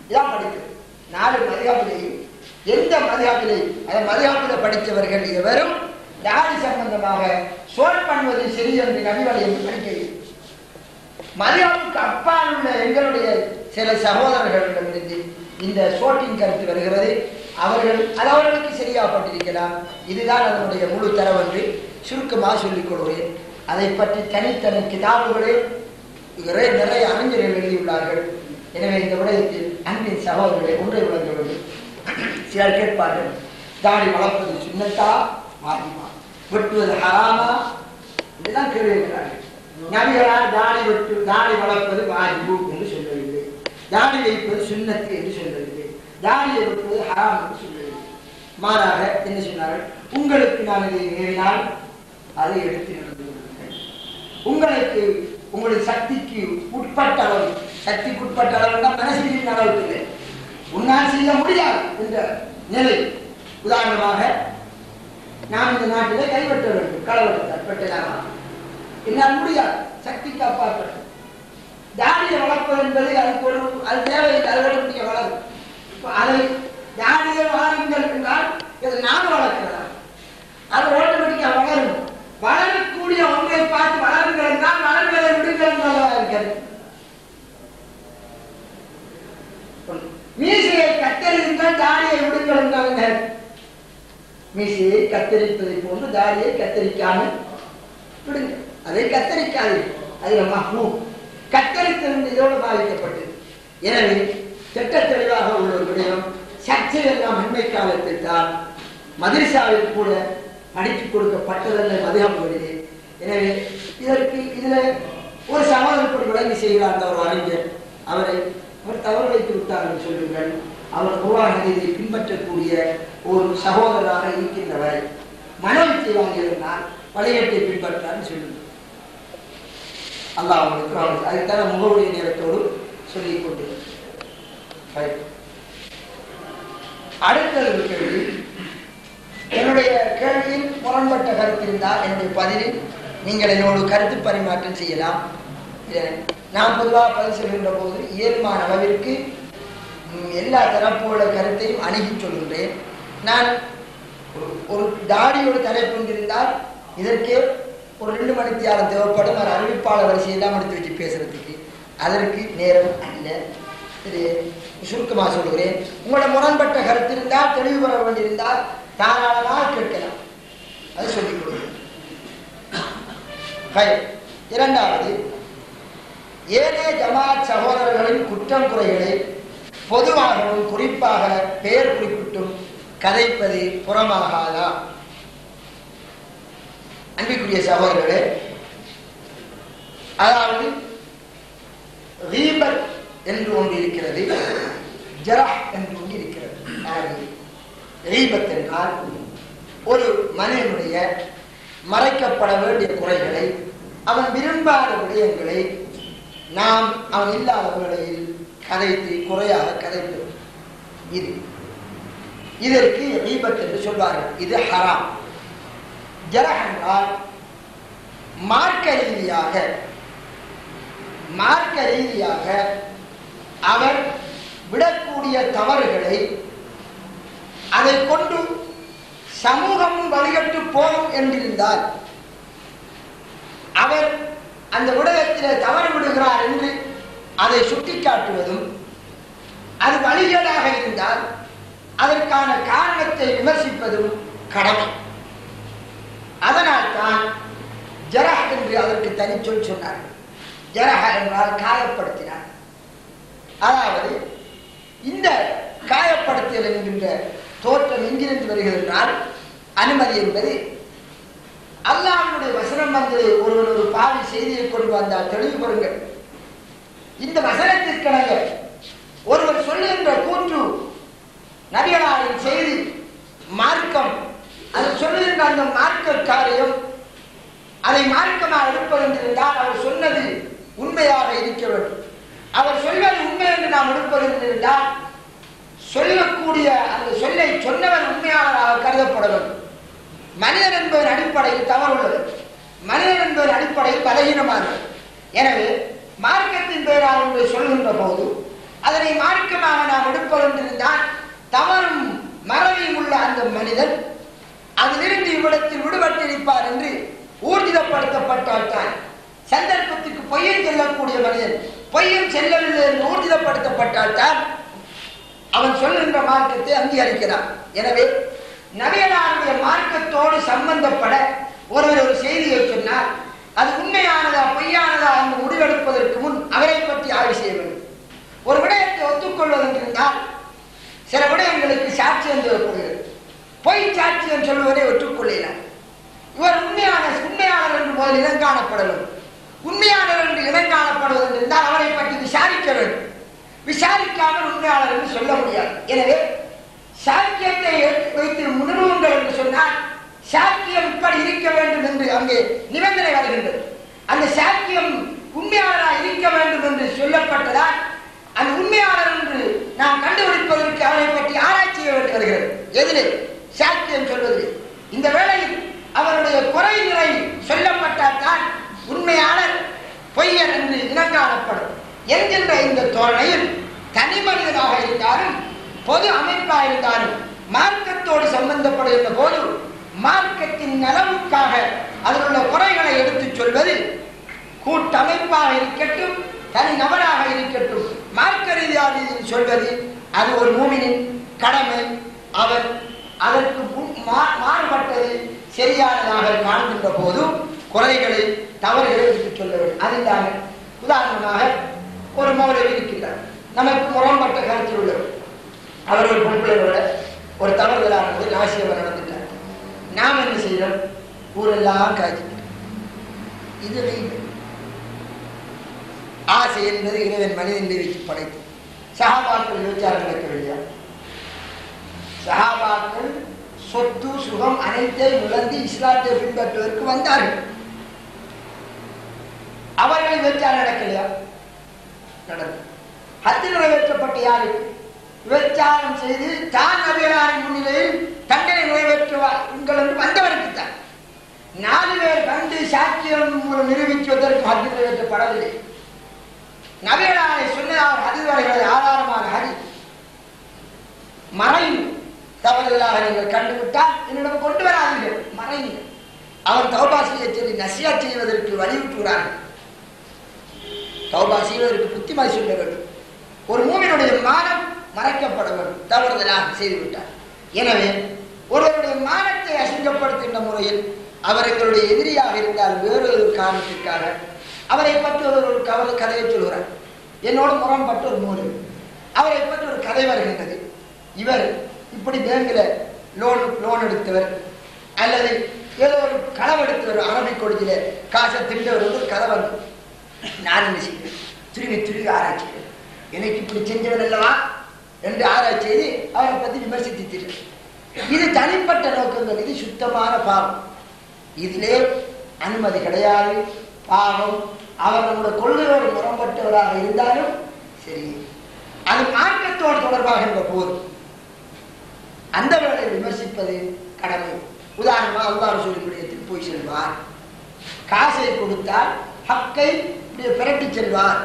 இதான் படிக்கிறது. 4 மதுஹபிலையும் எந்த மதுஹபிலையும் அந்த மதுஹபில படித்தவர்கள் எவரும் தாடி சம்பந்தமாக ஷோட் பண்ணுவது சரி என்று நபிவழி என்று படிக்கவில்லை. மதுஹபுக்கு அப்பால் உள்ள எங்களுடைய சில சகோதரர்களிடமிருந்து இந்த ஷோட்டிங் கருத்து வருகிறது. அவர்களுக்கு சரியாப்பட்டிருக்கலாம். இதுதான் அதனுடைய முழு தரவென்று சுருக்கமாக சொல்லிக் கொள்கிறேன். அதை பற்றி தனித்தனி கிதாபுகளே நிறைய அறிஞர்கள் எழுதியுள்ளார்கள். எனவே இந்த விடயத்தில் அன்பின் சகோதரர்களை ஒன்றை விளங்க வேண்டும். சிலர் கேட்பார்கள், தாடி வளர்ப்பது சுன்னத்தா வாஜிபா, வெட்டுவது ஹராமா? இதுதான் கேள்வி இருக்கிறார்கள். நபிகளார் தாடி வளர்ப்பது வாஜிபு என்று சொல்லவில்லை, தாடி வைப்பது சுன்னத்து என்று சொல்லவில்லை, தாடியை வெட்டுவது ஹராம் என்று சொல்லவில்லை. மாறாக என்ன சொன்னார்கள்? உங்களுக்கு நான் இதை ஏறினால் அதை எடுத்து நடந்து கொள்ளுங்கள். உங்களுக்கு உங்களுடைய சக்திக்கு உட்பட்ட அளவு, சக்திக்கு உட்பட்ட அளவு மனசின் அளவுக்கு இல்லை, உன்னால் செய்ய முடியாது என்ற நிலை. உதாரணமாக நாம் இந்த நாட்டிலே கைவெட்ட வேண்டும், களவெடுத்தார் வெட்டலாமா? என்னால் முடியாது, சக்திக்கு அப்பாற்பட்ட. தாடியை வளர்ப்பது என்பது அதுக்கு ஒரு அது தேவையில்லை, அதோட நீங்க வளரும். அதை தாடியை வாருங்கள் என்றால் நான் வளர்க்கிறதா? அது ஆட்டோமேட்டிக்கா வளரும். வளரக்கூடிய ஒன்றை பார்த்து வளருங்கள் என்றால் வளர்களை விடுங்கள் என்றால் இருக்கிறது. மீசையை கத்தரித்தால் தாடியை விடுங்கள் என்றால் மீசையை கத்தரிப்பதை போன்று தாடியை கத்தரிக்காமல் விடுங்க. அதை கத்தரிக்காது, அது நம்ம கத்தரித்தல் இதோடு பாதிக்கப்பட்டது. எனவே திட்ட தெளிவாக உள்ள ஒரு விடயம், சர்ச்சை எல்லாம் அண்மை காலத்தில் தான் மதரசாவில் கூட படித்துக் கொடுக்கப்பட்டதல்ல மதுஹபிலே. எனவே இதுல ஒரு சகோதரப்படி விளங்கி செய்கிறார் ஒரு அறிஞர். அவர் தவறு வைத்து விட்டார் என்று சொல்லுங்கள். அவர் குர்ஆன் ஹதீஸை பின்பற்றக்கூடிய ஒரு சகோதரராக இருக்கின்றவர் மனோவித்தை வாங்கியிருந்தால் வழிகட்டை பின்பற்றான்னு சொல்லுங்கள். அல்லாஹ் அவங்களுக்கு அதுக்கான முகவுடைய நேரத்தோடு சொல்லிக் கொண்டு அடுத்தது கேள்வி. என்னுடைய கேள்வியில் முரண்பட்ட கருத்து இருந்தால் என்னுடைய பதிலில் நீங்கள் என்னோடு கருத்து பரிமாற்றம் செய்யலாம். நான் பொதுவாக பதில் சொல்கின்ற போது இயல்பான அளவிற்கு எல்லா தரப்போட கருத்தையும் அணுகி சொல்கின்றேன். நான் ஒரு தாடியோடு தலைப்பு இருந்தால் இதற்கே ஒரு 2 மணி தியாலம் தேவைப்படும். ஒரு அறிவிப்பாளர் வரிசையெல்லாம் எடுத்து வச்சு பேசுறதுக்கு அதற்கு நேரம் அல்ல. இது சுருக்கமாக சொல்கிறேன். உங்களோட முரண்பட்ட கருத்து இருந்தால், தெளிவு பெற வேண்டியிருந்தால் தாராளமாக கேட்கலாம், அது சொல்லிக் கொடுக்கிறேன். இரண்டாவது, ஏனைய ஜமாத் சகோதரர்களின் குற்றம் குறைகளை பொதுவாகவும் குறிப்பாக பெயர் குறிப்பிட்டும் கதைப்பது புறமாகாதா? அன்பிற்குரிய சகோதரர்களே, அதாவது ரீபத் என்று ஒன்று இருக்கிறது, ஜரஹ் என்று ஒன்று இருக்கிறது. ரீபத் என்றால் ஒரு மனிதனுடைய மறைக்கப்பட வேண்டிய குறைகளை, அவன் விரும்பாத விடயங்களை நாம் அவன் இல்லாத வேளையில் கதைத்து குறையாக கதைப்பது. இதற்கு ரீபத் என்று சொல்வார்கள். இது ஹராம். ஜரஹ் என்றால் மார்க்க ரீதியாக அவர் விடக்கூடிய தவறுகளை அதை கொண்டு சமூகமும் வழிகட்டு போகும் என்றிருந்தால் அவர் அந்த விடயத்திலே தவறு விடுகிறார் என்று அதை சுட்டிக்காட்டுவதும், அது வழிகேடாக இருந்தால் அதற்கான காரணத்தை விமர்சிப்பதும் கடமை. அதனால் தான் ஜரஹ் என்று அதற்கு தனிச்சொல் சொன்னார். ஜரஹ என்றால் காயப்படுத்தினார். அதாவது இந்த காயப்படுத்தல் என்கின்ற தோற்றம் எங்கிருந்து வருகிறது என்றால், அனுமதி என்பது அல்லாஹ்வுடைய வசனம் வந்து ஒருவர் ஒரு பாவி செய்தியை கொண்டு வந்தால் தெளிவு பெறுங்கள். இந்த வசனத்திற்கிணங்க ஒருவர் சொல்லுகின்ற கூற்று நபிகளாரின் செய்தி மார்க்கம், அது சொல்லுகின்ற அந்த மார்க்க காரியம் அதை மார்க்கமாக எடுப்பது என்றிருந்தால் அவர் சொன்னது உண்மையாக இருக்க வேண்டும். அவர் சொல்வது உண்மை என்று நாம் எடுப்பது என்றிருந்தால் சொல்லக்கூடிய அந்த சொல்லை சொன்னவர் உண்மையாளராக கருதப்பட வேண்டும். மனிதன் என்பதன் அடிப்படையில் தவறுள்ளது, மனிதன் என்பதன் அடிப்படையில் பலகீனமானது. எனவே மார்க்கத்தின் பெயரால் ஒன்றை சொல்கின்ற போது அதனை மார்க்கமாக நாம் எடுப்பது என்றிருந்தால் தவறும் மறதியும் உள்ள அந்த மனிதன் அதிலிருந்து இவ்விடத்தில் விடுபட்டிருப்பார் என்று ஊர்ஜிதப்படுத்தப்பட்டால்தான், சந்தர்ப்பத்துக்கு பொய்யும் செல்லக்கூடிய மனிதன் பொய்யும் செல்லவில்லை என்று ஊர்ஜிதப்படுத்தப்பட்டால்தான் அவன் சொல்லுகின்ற மார்க்கத்தை அங்கீகரிக்கிறான். எனவே நபிகளாருடைய மார்க்கத்தோடு சம்பந்தப்பட ஒருவர் ஒரு செய்தியை சொன்னால் அது உண்மையானதா பொய்யானதா என்று முடிவெடுப்பதற்கு முன் அவரை பற்றி ஆய்வு செய்ய வேண்டும். ஒரு விடயத்தை ஒத்துக்கொள்வதென்றால் சில விடயங்களுக்கு சாட்சியம் தேவைப்படுகிறது. பொய் சாட்சியம் சொல்வதை ஒற்றுக்கொள்ளலாம். இவர் உண்மையாளர் என்று முதல் இடம் காணப்படலாம். உண்மையாளர் என்று இடம் காணப்படுவது என்றால் அவரை பற்றி விசாரிக்க வேண்டும். விசாரிக்காமல் உண்மையாளர் என்று சொல்ல முடியாது. எனவே சாக்கியத்தை வைத்து முன்னுங்கள் என்று சொன்னால் சாக்கியம் இப்படி இருக்க வேண்டும் என்று அங்கே நிபந்தனை வருகின்றது. அந்த சாக்கியம் உண்மையாளராக இருக்க வேண்டும் என்று சொல்லப்பட்டதால் அந்த உண்மையாளர் என்று நாம் கண்டுபிடிப்பதற்கு அவரை பற்றி ஆராய்ச்சி செய்ய வேண்டி வருகிறது. எதிலே? சாக்கியம் சொல்வது. இந்த வேளையில் அவருடைய குறை நிறை சொல்லப்பட்டால்தான் உண்மையாளர் பொய்யர் என்று இனங்காணப்படும் என்கின்ற இந்த தோரணையில் தனி மனிதனாக இருந்தாலும் பொது அமைப்பாக இருந்தாலும் மார்க்கத்தோடு சம்பந்தப்படுகின்ற போது மார்க்கத்தின் நலவுக்காக அதில் உள்ள குறைகளை எடுத்துச் சொல்வது கூட்டமைப்பாக இருக்கட்டும் தனி நபராக இருக்கட்டும் மார்க்க ரீதியாக சொல்வது அது ஒரு மூமினின் கடமை. அவர் அதற்கு மாறுபட்டது சரியானதாக காண்கின்ற போது குறைகளை தவறுகளை எடுத்துச் சொல்ல வேண்டும். அதுதான் உதாரணமாக ஒரு மௌலவி இருக்கின்றார், நமக்கு முரண்பட்ட கருத்தில் உள்ளவர். அவர் ஒரு பொம்பளையோட ஒரு தவறுதலானது நாசியவர் நடந்துட்டார். நாம் என்ன செய்யறோம்? ஊரெல்லாம் காய்ச்சிக்கிறோம். இது ஆசை என்பது இறைவன் மனிதனை வச்சு படைத்து சஹாபாக்கள் விபச்சாரம் நடக்கவில்லையா? சஹாபாக்கள் சொத்து சுகம் அனைத்தையும் இழந்து இஸ்லாத்தை பின்பற்றுவதற்கு வந்தார்கள். அவர்கள் விபச்சாரம் நடக்கலையா? நடந்தது. ஹத்து நிறைவேற்றப்பட்ட யாருக்கு? விபச்சாரம் செய்து தான் நபிகளாரின் முன்னிலையில் தண்டனை நிறைவேற்றுவார் என்று வந்தவருக்கு தான். 4 பேர் கண்டு சாட்சியம் மூலம் நிரூபிக்குவதற்கு ஹத்து நிறைவேற்றப்படவில்லை. நபிகளாரை சொன்னதாக ஹதீஸ்களை ஆதாரமான ஹதீஸ் மறைந்து தவறுதலாக நீங்கள் கண்டுவிட்டால் என்னிடம் கொண்டு வராதீர்கள், மறைங்கள். அவர் தௌபா செய்ய சொல்லி நசியா செய்வதற்கு வலியுறுத்துகிறார்கள். தௌபா செய்வதற்கு புத்திமதி சொல்ல வேண்டும். ஒரு மூமினுடைய மானம் மறைக்கப்பட வேண்டும். தவறுதலாக செய்துவிட்டார். எனவே ஒருவருடைய மானத்தை அசிங்கப்படுத்துகின்ற முறையில் அவர் எங்களுடைய எதிரியாக இருந்தால் வேறொரு காரணத்திற்காக அவரை பற்றி ஒரு கதையை சொல்கிறார். என்னோடு முரண்பட்டு ஒரு மூலம் அவரை பற்றி ஒரு கதை வருகின்றது. இவர் இப்படி பேங்கில் லோன் எடுத்தவர் அல்லது ஏதோ ஒரு களவெடுத்தவர், அரபிக் கொள்கையில காசை திண்டவர் ஒரு கதை வந்து நான் என்ன செய்வேன், திரும்பி ஆராய்ச்சி எனக்கு இப்படி செஞ்சவன் அல்லவா என்று ஆராய்ச்சி செய்து அவரை பற்றி விமர்சித்து. இது தனிப்பட்ட நோக்கங்கள், இது சுத்தமான பாவம், இதிலே அனுமதி கிடையாது. பாவம். அவர் நம்முடைய கொள்கையோடு முரண்பட்டவராக இருந்தாலும் சரி, அது மார்க்கத்தோடு தொடர்பாக என்ற போது அந்த வேளை விமர்சிப்பது கடமை. உதாரணமாக அல்லாஹ் ரசூல் விடயத்தில் போய் செல்வார், காசை கொடுத்தால் ஹக்கை பிரட்டி செல்வார்,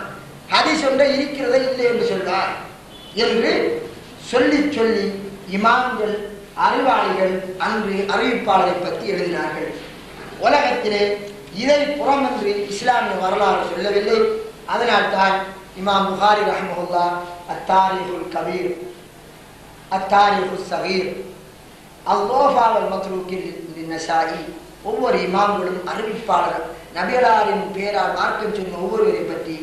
ஹதீஸ் ஒன்றை இருக்கிறதா இல்லை என்று சொல்வார் என்று சொல்லி சொல்லி இமாம்கள் அறிவாளிகள் அன்று அறிவிப்பாளரை பற்றி எழுதினார்கள். உலகத்திலே இதை புறமன்று இஸ்லாமிய வரலாறு சொல்லவில்லை. அதனால்தான் இமாம் புகாரி ரஹ்மஹுல்லாஹ் அத்தாரீகுல் கபீர், அத்தாரீகுல் சகீர், அல்-லோஃபாவல் மத்ரூக்கில் நசாயி, ஒவ்வொரு இமாம்களும் அறிவிப்பாளர் நபிகளாரின் பேரால் மார்க்கம் சொன்ன ஒவ்வொருவரை பற்றி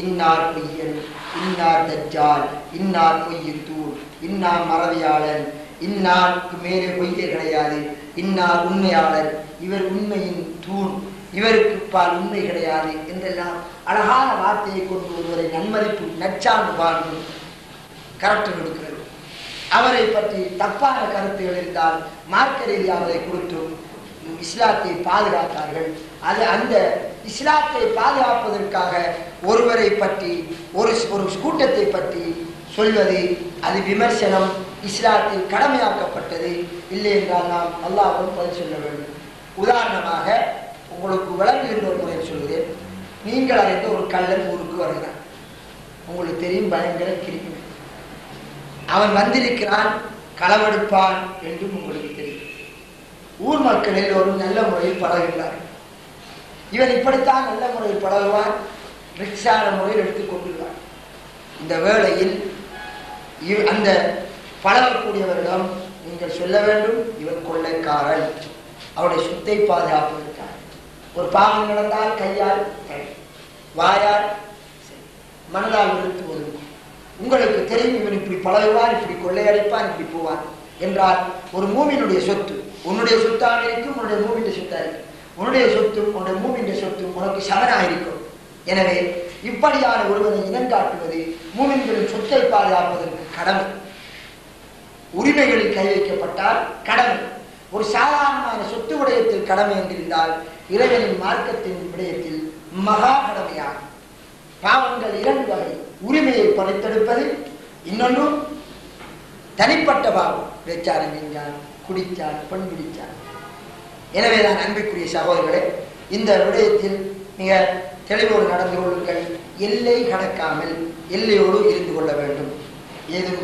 இன்னார் பொய்யன், இன்னார் தஜ்ஜால், இன்னார் பொய்யத்தூர், இன்னார் மறதியாளன், இன்னாருக்கு மேலே பொய்யே கிடையாது, இன்னார் உண்மையாளர், இவர் உண்மையின் தூண், இவருக்கு பால் உண்மை கிடையாது என்றெல்லாம் அழகான வார்த்தையை கொண்டு ஒருவரை நன்மதிப்பு நச்சாண்டு வாழ்ந்து கரெக்ட் கொடுக்கிறது. அவரை பற்றி தப்பான கருத்துகள் இருந்தால் மார்க்க ரீதியாக அதை கொடுத்தும் இஸ்லாத்தை பாதுகாத்தார்கள். அது அந்த இஸ்லாத்தை பாதுகாப்பதற்காக ஒருவரை பற்றி ஒரு கூட்டத்தை பற்றி சொல்வது அது விமர்சனம், இஸ்லாத்தில் கடமையாக்கப்பட்டது இல்லை என்றால் நாம் அல்லாஹ்விடம் பதில் சொல்ல வேண்டும். உதாரணமாக உங்களுக்கு விளங்குகின்ற ஒரு முறையில் சொல்கிறேன். நீங்கள் அறிந்த ஒரு கள்ளன் ஊருக்கு வருகிறான், உங்களுக்கு தெரியும் பயங்கர கிரிமினல், அவன் வந்திருக்கிறான், களவெடுப்பான் என்றும் உங்களுக்கு தெரியும். ஊர் மக்கள் எல்லோரும் நல்ல முறையில் பழகுகிறார். இவன் இப்படித்தான் நல்ல முறையில் பழகுவான், ரிக்ஷான முறையில் எடுத்துக் கொண்டுள்ளார். இந்த வேளையில் அந்த பழகக்கூடியவரிடம் நீங்கள் சொல்ல வேண்டும், இவன் கொள்ளைக்காரன், அவருடைய சொத்தை பாதுகாப்பதற்காக. ஒரு பாவம் நடந்தால் கையால் வாயால் மனதால் வெறுத்து ஒதுக்கும். உங்களுக்கு தெரியும் இவன் இப்படி பழகுவான், இப்படி கொள்ளையடிப்பான், இப்படி போவான் என்றால் ஒரு மூமினுடைய சொத்து உன்னுடைய சொத்தாக இருக்கும், உன்னுடைய மூமின் சொத்தாக இருக்கும். உன்னுடைய சொத்தும் உன்னுடைய மூமின் சொத்தும் உனக்கு சமனாக இருக்கும். எனவே இப்படியான ஒருவனை இனங்காட்டுவது மூமின்களின் சொத்தை பாதுகாப்பதற்கு கடமை. உரிமைகளில் கை வைக்கப்பட்டால் கடமை. ஒரு சாதாரணமான சொத்து விடயத்தில் கடமை என்றிருந்தால் இறைவனின் மார்க்கத்தின் விடயத்தில் மகா கடமையாகும். பாவங்கள் இரண்டு வகை, உரிமையை பறித்தெடுப்பது, இன்னொன்று தனிப்பட்ட பாவம், பேச்சாரம் செஞ்சால், குடித்தால், பெண் பிடித்தால். எனவேதான் அன்பிற்குரிய சகோதரர்களே, இந்த விடயத்தில் மிக தெளிவோடு நடந்து கொள்ளுங்கள். எல்லை கடக்காமல் எல்லையோடு இருந்து கொள்ள வேண்டும். ஏதும்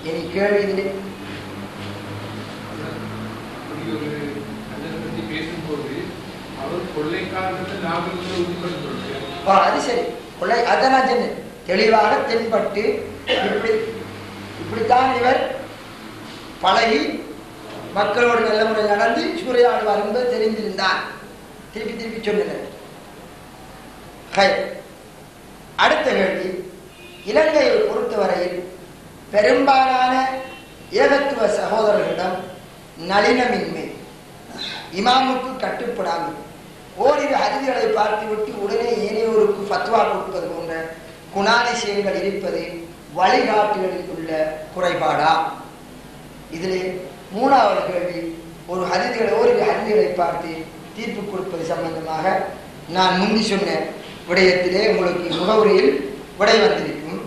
இனி கேள்வி இதிலே அது சரி, கொள்ளை அதான் சொன்னேன். தெளிவாக தென்பட்டு இப்படித்தான் இவர் பழகி மக்களோடு நல்ல முறை நடந்து சூறையாடுவார் என்பது தெரிந்திருந்தான். திருப்பி சொன்னார். அடுத்த கேள்வி, இலங்கையை பொறுத்தவரையில் பெரும்பாலான ஏகத்துவ சகோதரர்களிடம் நளினமின்மை, இமாமுக்கு கட்டுப்படாமல், ஓரிரு ஹதீஸ்களை பார்த்துவிட்டு உடனே ஏனையோருக்கு ஃபத்வா கொடுப்பது போன்ற குணாதிசயங்கள் இருப்பது வழிகாட்டுகளில் உள்ள குறைபாடா? இதிலே மூணாவது கேள்வி, ஓரிரு ஹதீஸ்களை பார்த்து தீர்ப்பு கொடுப்பது சம்பந்தமாக நான் முந்தி சொன்ன விடயத்திலே உங்களுக்கு முகவுரையில் விடை வந்திருக்கும்.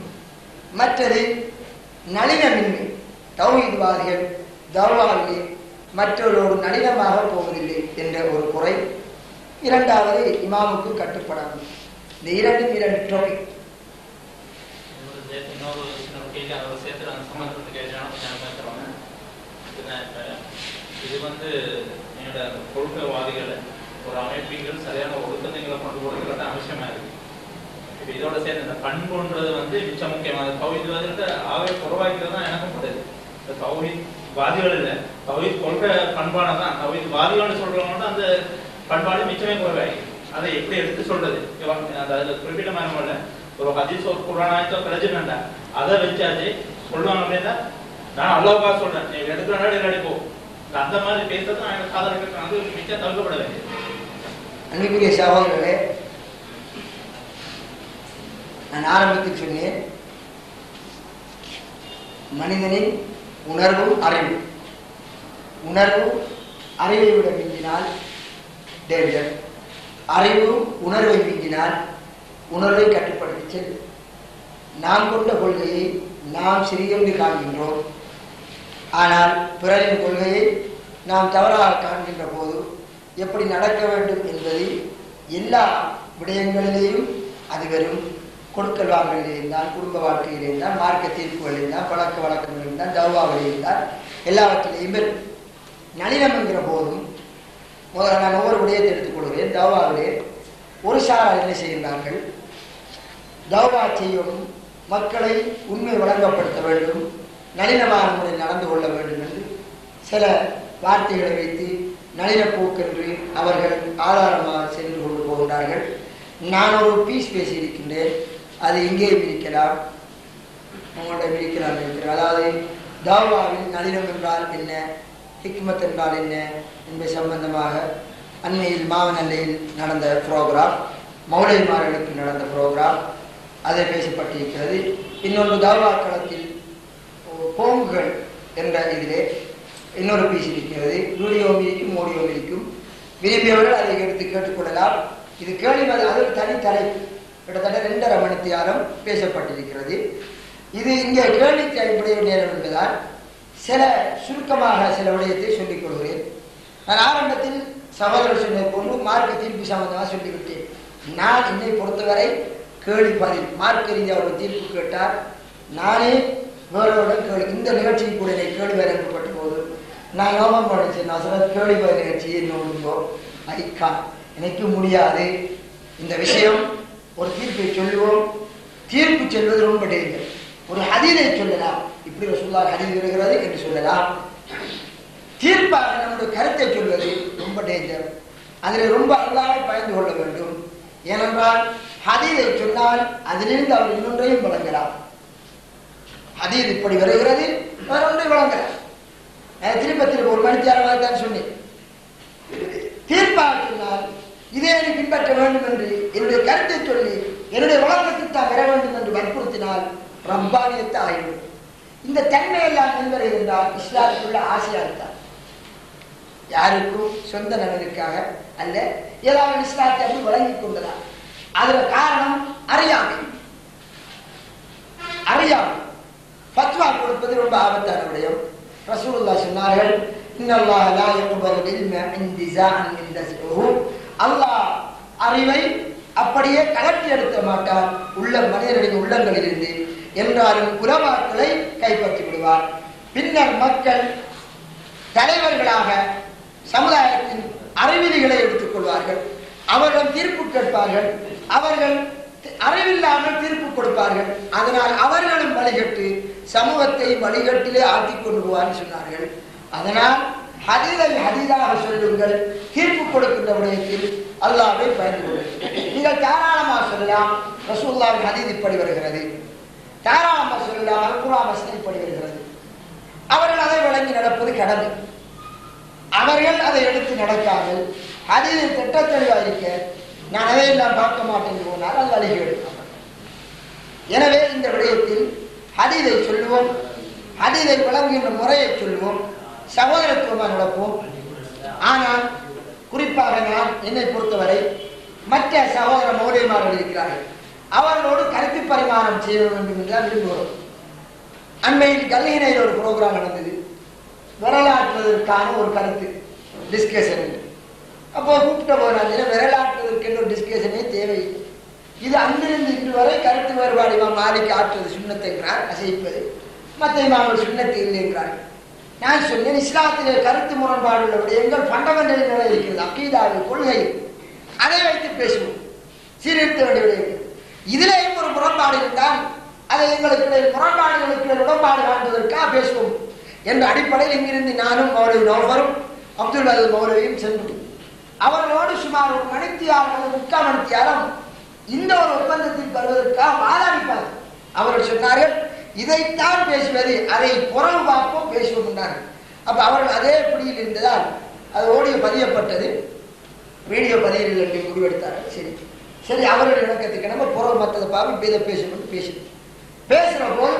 மற்றது நளினமின்மை, தௌஹீத்வாதிகள் தர்வாவிலே மற்றொரு நளினமாக போவதில்லை என்ற ஒரு குறை. இரண்டாவது இமாமுக்கு கட்டுப்படாமல். இந்த இரண்டு டாபிக். இது வந்து என்னோட கொள்கைவாதிகள் ஒரு அமைப்புகள் சரியான ஒழுக்கங்களை கொண்டு போடுறது அவசியமா இருக்கு. இப்போ இதோட சேர்ந்து இந்த பண்புன்றது வந்து மிச்சம் முக்கியமான தௌஹீத்வாதிகள் ஆகவே குறைவாக்கிறது தான் எனக்கும் படுது. இந்த தௌஹீத்வாதிகள் இல்லை, தௌஹீத் கொள்கை பண்பானதான். தௌஹீத்வாதிகள்னு சொல்றவங்க அந்த பண்பாடு மிச்சமே குறைவாய். அதை எப்படி எடுத்து சொல்றது? அதாவது குறிப்பிட்ட மாதிரி ஒரு ஹதீஸ் ஒரு குர்ஆன் ஆயத்தோ கிடைச்சுட்டா அதை வச்சாச்சு சொல்லுவாங்க அப்படின்னா நான் அவ்வளோக்கா சொல்றேன், நீ எடுக்கிறனால இல்லாடி போ. அந்த மாதிரி பேசுறது நான் சாதாரண வந்து மிச்சம் தவிர்க்கப்பட வேண்டியது. அன்பிற்குரிய சகோதரர்களே, நான் ஆரம்பத்தில் சொன்னேன், மனிதனின் உணர்வும் அறிவு, உணர்வு அறிவை விட மிஞ்சினால் டேஞ்சர், அறிவு உணர்வை மிஞ்சினால் உணர்வை கட்டுப்படுத்தி செல்லும். நாம் கொண்ட கொள்கையை நாம் சிறியென்று காண்கின்றோம், ஆனால் பிறரின் கொள்கையை நாம் தவறாக காண்கின்ற போது எப்படி நடக்க வேண்டும் என்பதை எல்லா விடயங்களிலேயும் அது வெறும் கொடுக்கல் வாங்கலில் தான், குடும்ப வாழ்க்கையில் தான், மார்க்க தீர்ப்புகளில் தான், பழக்க வழக்கங்களில் தான், தௌவாவில் தான், எல்லாவற்றிலேயும் வெறும் நளினம் என்கிற போதும் முதல்ல நான் ஒவ்வொரு விடயத்தை எடுத்துக்கொள்கிறேன். தௌவாவிலே ஒரு சாரார் என்ன செய்கின்றார்கள், தௌவா செய்யும் மக்களை உண்மை வழங்கப்படுத்த வேண்டும், நளினமான முறையில் நடந்து கொள்ள வேண்டும் என்று சில வார்த்தைகளை வைத்து நளின போக்கென்று அவர்கள் ஆதாரமாக சென்று கொண்டு போகின்றார்கள். நான் ஒரு பீஸ் பேசியிருக்கின்றேன், அது இங்கே விரிக்கலாம், உங்களுடைய விரிக்கலாம் இருக்கிறேன். அதாவது தௌவாவில் நளினம் என்றால் என்ன, ஹிக்மத் என்றால் என்ன என்பது சம்பந்தமாக அண்மையில் மாவனல்லையில் நடந்த ப்ரோக்ராம், மௌலைமார்களுக்கு நடந்த ப்ரோக்ராம், அதை பேசப்பட்டிருக்கிறது. இன்னொன்று தௌவா களத்தில் போங்குகள் என்ற இதிலே இன்னொரு பீஸ் இருக்கிறது. வீடியோ இருக்கும், ஆடியோ இருக்கும். விரும்பியவர்கள் அதை எடுத்து கேட்டுக்கொள்ளலாம். இது கேள்வி அது தனி தலைப்பு, கிட்டத்தட்ட 2.5 மணி நேரம் பேசப்பட்டிருக்கிறது. இது இங்கே கேள்விக்கு அடிப்படைய நேரம் என்பதால் சில சுருக்கமாக சில விடயத்தை சொல்லிக் கொள்கிறேன். நான் ஆரம்பத்தில் சகோதரர் சொன்னதை போன்று மார்க்க தீர்ப்பு சம்பந்தமாக சொல்லிவிட்டேன். நான் என்னை பொறுத்தவரை கேள்வி பதில் மார்க்க ரீதியாக ஒரு தீர்ப்பு கேட்டார், நானே வேறோட கேள்வி இந்த நிகழ்ச்சிக்கு கூட என்னை கேள்வி வழங்கப்பட்ட போது நான் நோபம் படித்தேன். நான் சொல்ல கேள்வி பதில் நிகழ்ச்சியை நோடுங்கோ ஐக்கா, எனக்கு முடியாது, இந்த விஷயம் ஒரு தீர்ப்பை சொல்லுவோம், தீர்ப்பு சொல்வது ரொம்ப டேஞ்சர். ஒரு ஹதீதை சொல்லலாம், இப்படி ரசூலுல்லாஹ் ஹதீஸ் வருகிறது என்று சொல்லலாம். தீர்ப்பாக நம்முடைய கருத்தை சொல்வது ரொம்ப டேஞ்சர். அதில் ரொம்ப அல்லாஹ்வை பயந்து கொள்ள வேண்டும். ஏனென்றால் ஹதீதை சொன்னால் அதிலிருந்து அவர் இன்னொன்றையும் வழங்கலாம். ஹதீஸ் இப்படி வருகிறது, ஒன்றை வழங்கலாம். திருப்பத்தில் ஒரு மணித்தியாரமாக தான் சொன்னேன். தீர்ப்பாக சொன்னால் இதே நீ பின்பற்ற வேண்டும் என்று என்னுடைய கருத்தை சொல்லி என்னுடைய வழக்கத்தை தான் பெற வேண்டும் என்று வற்புறுத்தினால் ரப்பானியத்தை ஆகிவிடும். இந்த தன்மையெல்லாம் என்பதை என்றால் இஸ்லாத்துக்குள்ள ஆசையாகத்தான், யாருக்கும் சொந்த நலனுக்காக அல்ல, ஏதாவது இஸ்லாத்தை அப்படி வழங்கிக் கொண்டதா. அதுல காரணம் அறியாமை. ஃபத்வா கொடுப்பது ரொம்ப ஆபத்தான விடயம். ரசூலுல்லாஹ் சொன்னார்கள், இன்னல்லாஹ லா யக்பலு இல்ம இன்திஸாஅன் இன்தஸுஹு, அல்லாஹ் அறிவை அப்படியே கலட்டி எடுக்க மாட்டார் உள்ள மனிதர்களின் உள்ளங்களிலிருந்து, என்றாலும் உலமாக்களை கைப்பற்றி விடுவார். பின்னர் மக்கள் தலைவர்களாக சமுதாயத்தின் அறிவிலிகளை எடுத்துக் கொள்வார்கள், அவர்கள் தீர்ப்பு கேட்பார்கள், அவர்கள் அறிவில்லாமல் தீர்ப்பு கொடுப்பார்கள். அதனால் அவர்களும் வழிகட்டு சமூகத்தை வழிகட்டிலே ஆக்கிக் கொண்டு போவார் சொன்னார்கள். அதனால் ஹதீதை ஹதீதாக சொல்லுங்கள், தீர்ப்பு கொடுக்கின்ற விடயத்தில் அல்லாஹ்வை பயந்து கொள்ளுங்கள். நீங்கள் தாராளமாக சொல்லலாம், ரசூலுல்லாஹ் ஹதீஸ் இப்படி வருகிறது, தாராளமாக சொல்லலாம், அல்குர்ஆன் வசனம் இப்படி வருகிறது. அவர்கள் அதை வழங்கி நடப்பது கடமை. அவர்கள் அதை எடுத்து நடக்காமல் ஹதீஸில் திட்டத்தெளிவாக இருக்க நான் அதையெல்லாம் பார்க்க மாட்டேன் போனால் அது அழுகி எடுக்கும். எனவே இந்த விடயத்தில் ஹதீஸை சொல்லுவோம், ஹதீஸை வழங்குகின்ற முறையை சொல்லுவோம், சகோதரத்துவமாக நடப்போம். ஆனால் குறிப்பாக நான் என்னை பொறுத்தவரை மற்ற சகோதர மௌலிமார்கள் இருக்கிறார்கள், அவர்களோடு கருத்து பரிமாணம் செய்ய வேண்டும் என்றுதான் விரும்புகிறோம். அண்மையில் கல்லியினையில் ஒரு ப்ரோக்ராம் நடந்தது, வரலாற்றுவதற்கான ஒரு கருத்து டிஸ்கஷன். அப்போ கூப்பிட்ட போனாங்க, வரலாற்றுவதற்கு ஒரு டிஸ்கஷனே தேவையில்லை. இது அங்கிருந்து இன்று வரை கருத்து வேறுபாடு மாலிக் ஆற்றுவது சுண்ணத்தைங்கிறார், அசைப்பது, மற்ற இமாம்கள் சுண்ணத்து இல்லை என்கிறார்கள். நான் சொன்னேன், இஸ்லாத்திலே கருத்து முரண்பாடு உள்ள விடயங்கள் ஃபண்டமெண்டல் நிலை இருக்கிறது, அக்கீதாவில் கொள்கை, அதை வைத்து பேசுவோம், சீர்திருத்த வேண்டிய விடயங்கள். இதிலேயும் ஒரு முரண்பாடு இருந்தால் அதை எங்களுக்கு முரண்பாடுகளுக்கு உடன்பாடு காண்பதற்காக பேசுவோம் என்ற அடிப்படையில் இங்கிருந்து நானும் மௌலவி நௌஃபரும் அப்துல் அல் மௌலவியும் சென்றோம். அவர்களோடு சுமார் ஒரு மணித்தியாளர்கள் 3/4 மணித்தியாலம் இந்த ஒரு ஒப்பந்தத்தில் வருவதற்காக வாதாடிப்பார்கள். அவர்கள் சொன்னார்கள், இதைத்தான் பேசுவது, அதை புறவு பார்ப்போம் பேசுவோம் என்றார்கள். அப்ப அவர்கள் அதே பிடியில் இருந்ததால் அது ஓடியோ பதியப்பட்டது, வீடியோ பதியல் என்று முடிவெடுத்தார்கள். சரி சரி, அவர்கள் இணக்கத்துக்கு நம்ம புறவு மற்றதை பார்ப்போம், இதை பேசணும் பேசுகிற போது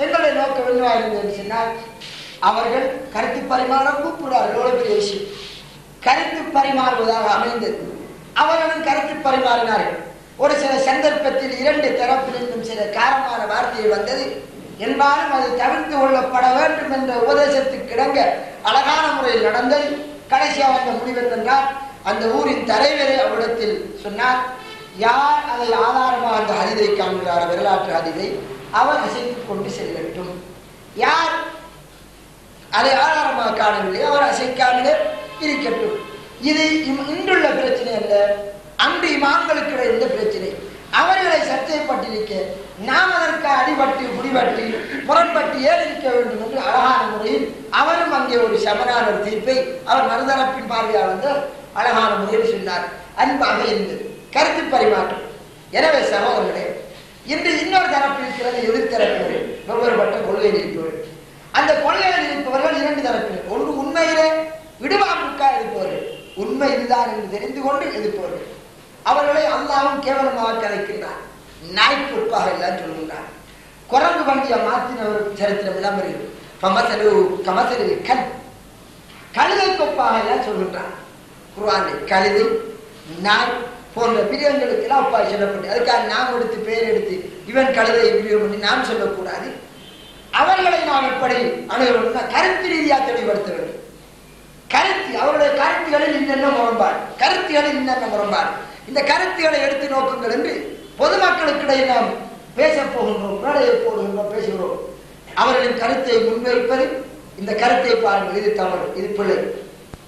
எங்களுடைய நோக்கம் என்னவா இருந்ததுன்னு சொன்னால், அவர்கள் கருத்து பரிமாறம் கூப்பிடுறார்கள். எவ்வளவு பெரிய விஷயம், கருத்து பரிமாறுவதாக அமைந்தது. அவர்களும் கருத்து பரிமாறினார்கள். ஒரு சில சந்தர்ப்பத்தில் இரண்டு தரப்பிலிருந்தும் சில காரமான வார்த்தைகள் வந்தது. என்பாலும் அது தவிர்த்து கொள்ளப்பட வேண்டும் என்ற உபதேசத்துக்கு இணங்க அழகான முறையில் நடந்தது. கடைசியாக வந்த முடிவென்றால், அந்த ஊரின் தலைவரை அவரிடத்தில் சொன்னார், யார் அதை ஆதாரமாக அந்த ஹதீதை காண்கிறார், வரலாற்று ஹதீதை, அவர் அசைத்துக் கொண்டு செல்லட்டும். யார் அதை ஆதாரமாக காணவில்லை, அவர் அசைக்காமலே இருக்கட்டும். இது இன்றுள்ள பிரச்சனை அல்ல, அன்று இமாம்களுக்கு இருந்த பிரச்சனை. அவர்களை சர்ச்சைப்பட்டிருக்க நாம் அதற்கு அடிபட்டு முடிபட்டு முரண்பட்டு ஏறிக்க வேண்டும் என்று அழகான முறையில் அவரும் அங்கே ஒரு சமனான ஒரு தீர்ப்பை அவர் மறுதரப்பின் பார்வையால் வந்து அழகான முறையில் சொன்னார். அன்பாக இருந்தது கருத்து பரிமாற்றம். எனவே சகோதரர்களே, இன்று இன்னொரு தரப்பு இருக்கிறது, எதிர்த்தரப்பு, வெவ்வேறுபட்ட கொள்கையில் இருப்பவர்கள். அந்த கொள்கையில் இருப்பவர்கள் இரண்டு தரப்பினர். ஒன்று உண்மையிலே விடுவாப்புக்கா இருப்பவர்கள், உண்மை இதுதான் என்று தெரிந்து கொண்டு எதிர்ப்பவர்கள். அவர்களை அல்லாவும் கேவலமாக கலைக்கின்றார், நாய்ப்பொறுப்பாக எல்லாம் சொல்கின்றார். குரங்கு வண்டியை மாற்றின ஒரு சரித்திரம் எல்லாம் வருகிறது. கழுதை கொப்பாக எல்லாம் சொல்கின்றார் குர்ஆனில். கழுதை, நாய் போன்ற பிரியங்களுக்கு எல்லாம் ஒப்பாய் சொல்லப்பட்டு, அதுக்காக நாம் எடுத்து பெயர் எடுத்து இவன் கழுதை பிரியம் பண்ணி நாம் சொல்லக்கூடாது. அவர்களை நாம் எப்படி அணுகணும்னா கருத்து ரீதியாக தெளிவுபடுத்த வேண்டும். கருத்து, அவருடைய கருத்துகளில் இன்னென்ன முரண்பாடு, கருத்துகளில் இன்னென்ன முரண்பாடு, இந்த கருத்துக்களை எடுத்து நோக்குங்கள் என்று பொதுமக்களுக்கிடையே நாம் பேச போகின்றோம், மேடையை போடுகின்றோம், பேசுகிறோம். அவர்களின் கருத்தை முன்வைப்பது, இந்த கருத்தை பாருங்கள், இது தவறு, இது பிள்ளை.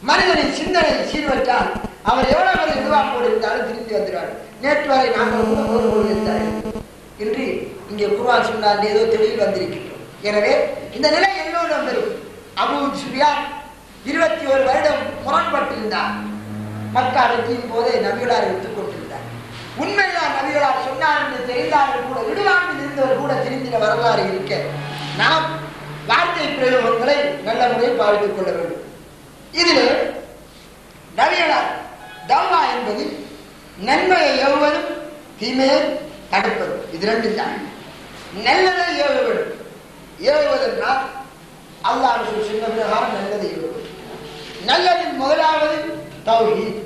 மனிதனின் சிந்தனை சீர்வற்றால் அவர் எவ்வளவு வரை நிர்வாகோடு இருந்தாலும் திரும்பி வந்துடுவார். நேற்று வரை நாங்கள் கூட ஒரு இருந்தார்கள் என்று இங்கே குர்ஆன் சொன்னார், ஏதோ தெளிவில் வந்திருக்கின்றோம். எனவே இந்த நிலை எல்லோரும் வரும். அபூ சுஃபியான் 21 வருடம் முரண்பட்டிருந்தார். மக்கா வெற்றியின் போதே நபிகளார் எடுத்துக் கொண்டிருந்தார். உண்மைதான் நபிகளார் சொன்னார் என்று தெரிந்தார்கள் கூட, விடுவாங்கில் இருந்தவர் கூட தெரிந்தின வரலாறு இருக்க நாம் வார்த்தை பிரயோகங்களை நல்ல முறையில் பாவித்துக் கொள்ள வேண்டும். இதில் நபிகளார் தௌவா என்பது நன்மையை ஏவுவதும் தீமையை தடுப்பதும், இது ரெண்டு தான். நல்லதை ஏவ வேண்டும். ஏவுவதென்றால் அல்லாஹ் சொன்ன பிரகாரம் நல்லதை ஏவுவது. நல்லதின் முதலாவது தௌஹீத்.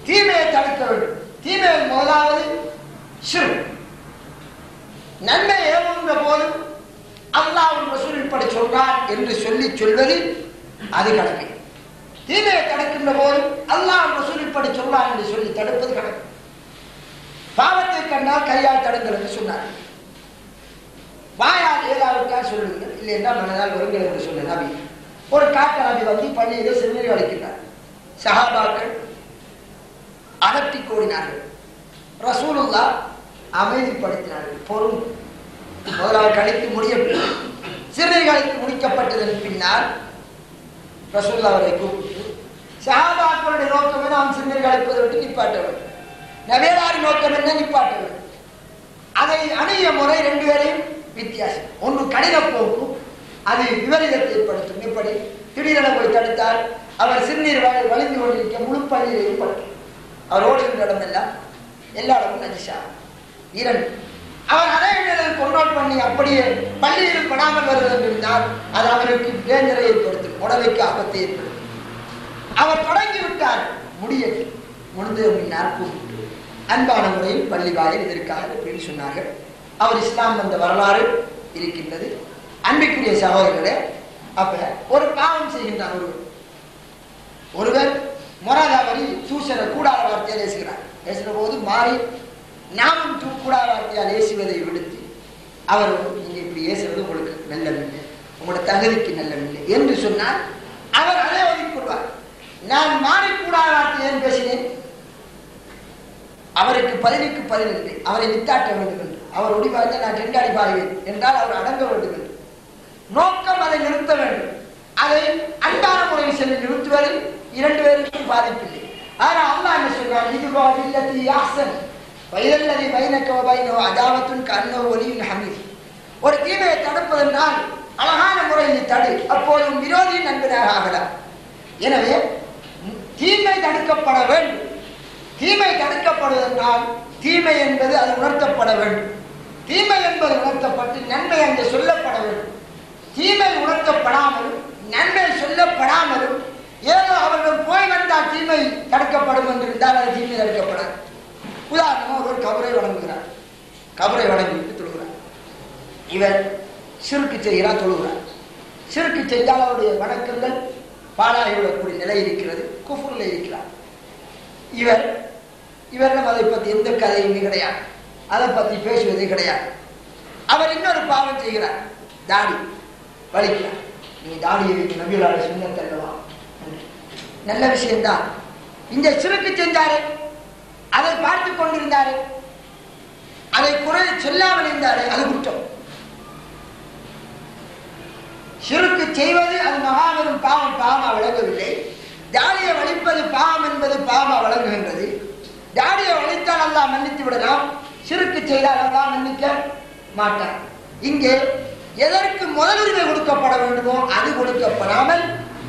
தீமையை தடுக்க வேண்டும். தீமையின் முதலாவது ஷிர்க். நன்மை ஏவுகின்ற போது அல்லாஹ் ரசூல் இப்படி சொல்றார் என்று சொல்வது அது கடமை. தீமையை தடுக்கின்ற போது அல்லாஹ் ரசூல் இப்படி சொல்றார் என்று சொல்லி தடுப்பது கடமை. பாவத்தை கண்டால் கையால் தடுங்கள் என்று சொன்னார். வாயால் ஏதாவிட்டால் சொல்லுங்கள், இல்லை என்றால் மனதால் வருங்கள் என்று சொன்ன நபி. ஒரு காட்டு நபி வந்து பள்ளியிலே சிறுநீர் அளிக்கின்றார். சஹாபாக்கள் அகட்டி கோடினார்கள். ரசூலுல்லாஹ் அமைதிப்படுத்தினார்கள். பொருள் முதலாவது கழித்து முடியவில்லை. சிறுநீர் கழித்து முடிக்கப்பட்டதன் பின்னால் ரசூலுல்லாஹ் அவரை கூப்பிட்டு, சஹாபாக்களுடைய நோக்கம் என்ன, அவன் சிறுநீர் கழிப்பதை விட்டு நிப்பாட்ட வேண்டும். நபிகளாரின் நோக்கம் என்ன, நிப்பாட்ட வேண்டும். அதை அணுகிய முறை ரெண்டு பேரையும் வித்தியாசம். ஒன்று கடின போக்கு, அது விபரீதத்தை ஏற்படுத்தும். எப்படி திடீரென போய் தடுத்தால் அவர் சிறுநீர் வலிந்து கொண்டிருக்க முழு பள்ளியில் ஏற்படுத்தும். அவர் ஓடுகின்ற இடம் எல்லாம் எல்லா இடமும் நஜிஷா. இரண்டு, அவர் அதே இடத்தில் கொண்டோல் பண்ணி அப்படியே பள்ளியில் படாமல் வருவது இருந்தால் அது அவருக்கு டேஞ்சரை ஏற்படுத்தும், உடலுக்கு ஆபத்தை ஏற்படுத்தும். அவர் தொடங்கி விட்டார், முடிந்து அப்படின்னார் கூப்பிட்டு அன்பான முறையில் பள்ளி வாயில் இதற்காக அப்படின்னு சொன்னார்கள். அவர் இஸ்லாம் வந்த வரலாறு இருக்கின்றது. அன்பிற்குரிய சகோதரர்களே, அப்ப ஒரு பாவம் செய்கின்றார் ஒருவர் மொராதாவரி தூசர கூடாத வார்த்தையால் ஏசுகிறார். பேசுகிற போது மாறி நாமும் கூடாத வார்த்தையால் ஏசுவதை விடுத்து அவர் நீங்க இப்படி ஏசுறது உங்களுக்கு நல்லவில்லை, உங்களோட தகுதிக்கு நல்லவில்லை என்று சொன்னால் அவர் அதை ஒதுக்கிவிடுவார். நான் மாறி கூடாத வார்த்தை ஏன் பேசினேன், அவருக்கு 10க்கு 11 அவரை நித்தாட்ட வேண்டும் என்று, அவர் ஒடிவாய்ந்த நான் 2 அடி பாடுவேன் என்றால் அவர் அடங்க வேண்டும் என்று நோக்கம், அதை நிறுத்த வேண்டும். அதை அன்பான முறையில் சென்று நிறுத்துவதில் 2 பேருக்கும் பாதிப்பில்லை. ஆனால் அல்லாஹ் என்ன சொல்றார், இதுவா இல்லத்தி யாசன் வயதல்லதி பைனக வ பைனஹு அதாவத்துன் கன்னஹு வலியுன் ஹமீத். ஒரு தீமையை தடுப்பதென்றால் அழகான முறையில் தடு, அப்போதும் விரோதி நண்பனாக ஆகலாம். எனவே தீமை தடுக்கப்பட வேண்டும். தீமை தடுக்கப்படுவதென்றால் தீமை என்பது அது உணர்த்தப்பட வேண்டும். தீமை என்பது உணர்த்தப்பட்டு நன்மை அங்கே சொல்லப்பட வேண்டும். தீமை உணர்த்தப்படாமலும் நன்மை சொல்லப்படாமலும் ஏதோ அவர்கள் போய் வந்தால் தீமை தடுக்கப்படும் என்று இருந்தால் அது தீமை தடுக்கப்படாது. உதாரணமாக ஒருவர் கபரை வணங்குகிறார், கபரை வணங்கிவிட்டு தொழுகிறார். இவர் சிறுக்கு செய்கிறார், தொழுகிறார். சிறுக்கு செய்தால் அவருடைய வணக்கங்கள் பாழாகிவிடக்கூடிய நிலை இருக்கிறது, குஃப்ரில் இருக்கிறார். இவரிடம் அதை பற்றி எந்த கதையுமே கிடையாது, அதை பற்றி பேசுவதே கிடையாது. அவர் இன்னொரு பாவம் செய்கிறார், தாடி வலிக்கிறார். நீ தாடியை வைக்க நபிகளாக சுண்ணத்தல்லவா, நல்ல விஷயம்தான். இந்த சிறுக்கு செஞ்சாரு, அதை பார்த்து கொண்டிருந்தாரு, அதை குறை சொல்லாமல் இருந்தாரு, அது குற்றம். சிறுக்கு செய்வது அது மகாபெரும் பாவம், பாவமா விளங்கவில்லை. தாடியை வலிப்பது பாவம் என்பது பாவமா விளங்குகின்றது. தாடியை வலித்தால் அல்லாஹ் மன்னித்து விடலாம், சிறுக்கு செய்தால் அல்லாஹ் மன்னிக்க மாட்டார். இங்கே எதற்கு முதல் உரிமை கொடுக்கப்பட வேண்டுமோ அது கொடுக்கப்படாமல்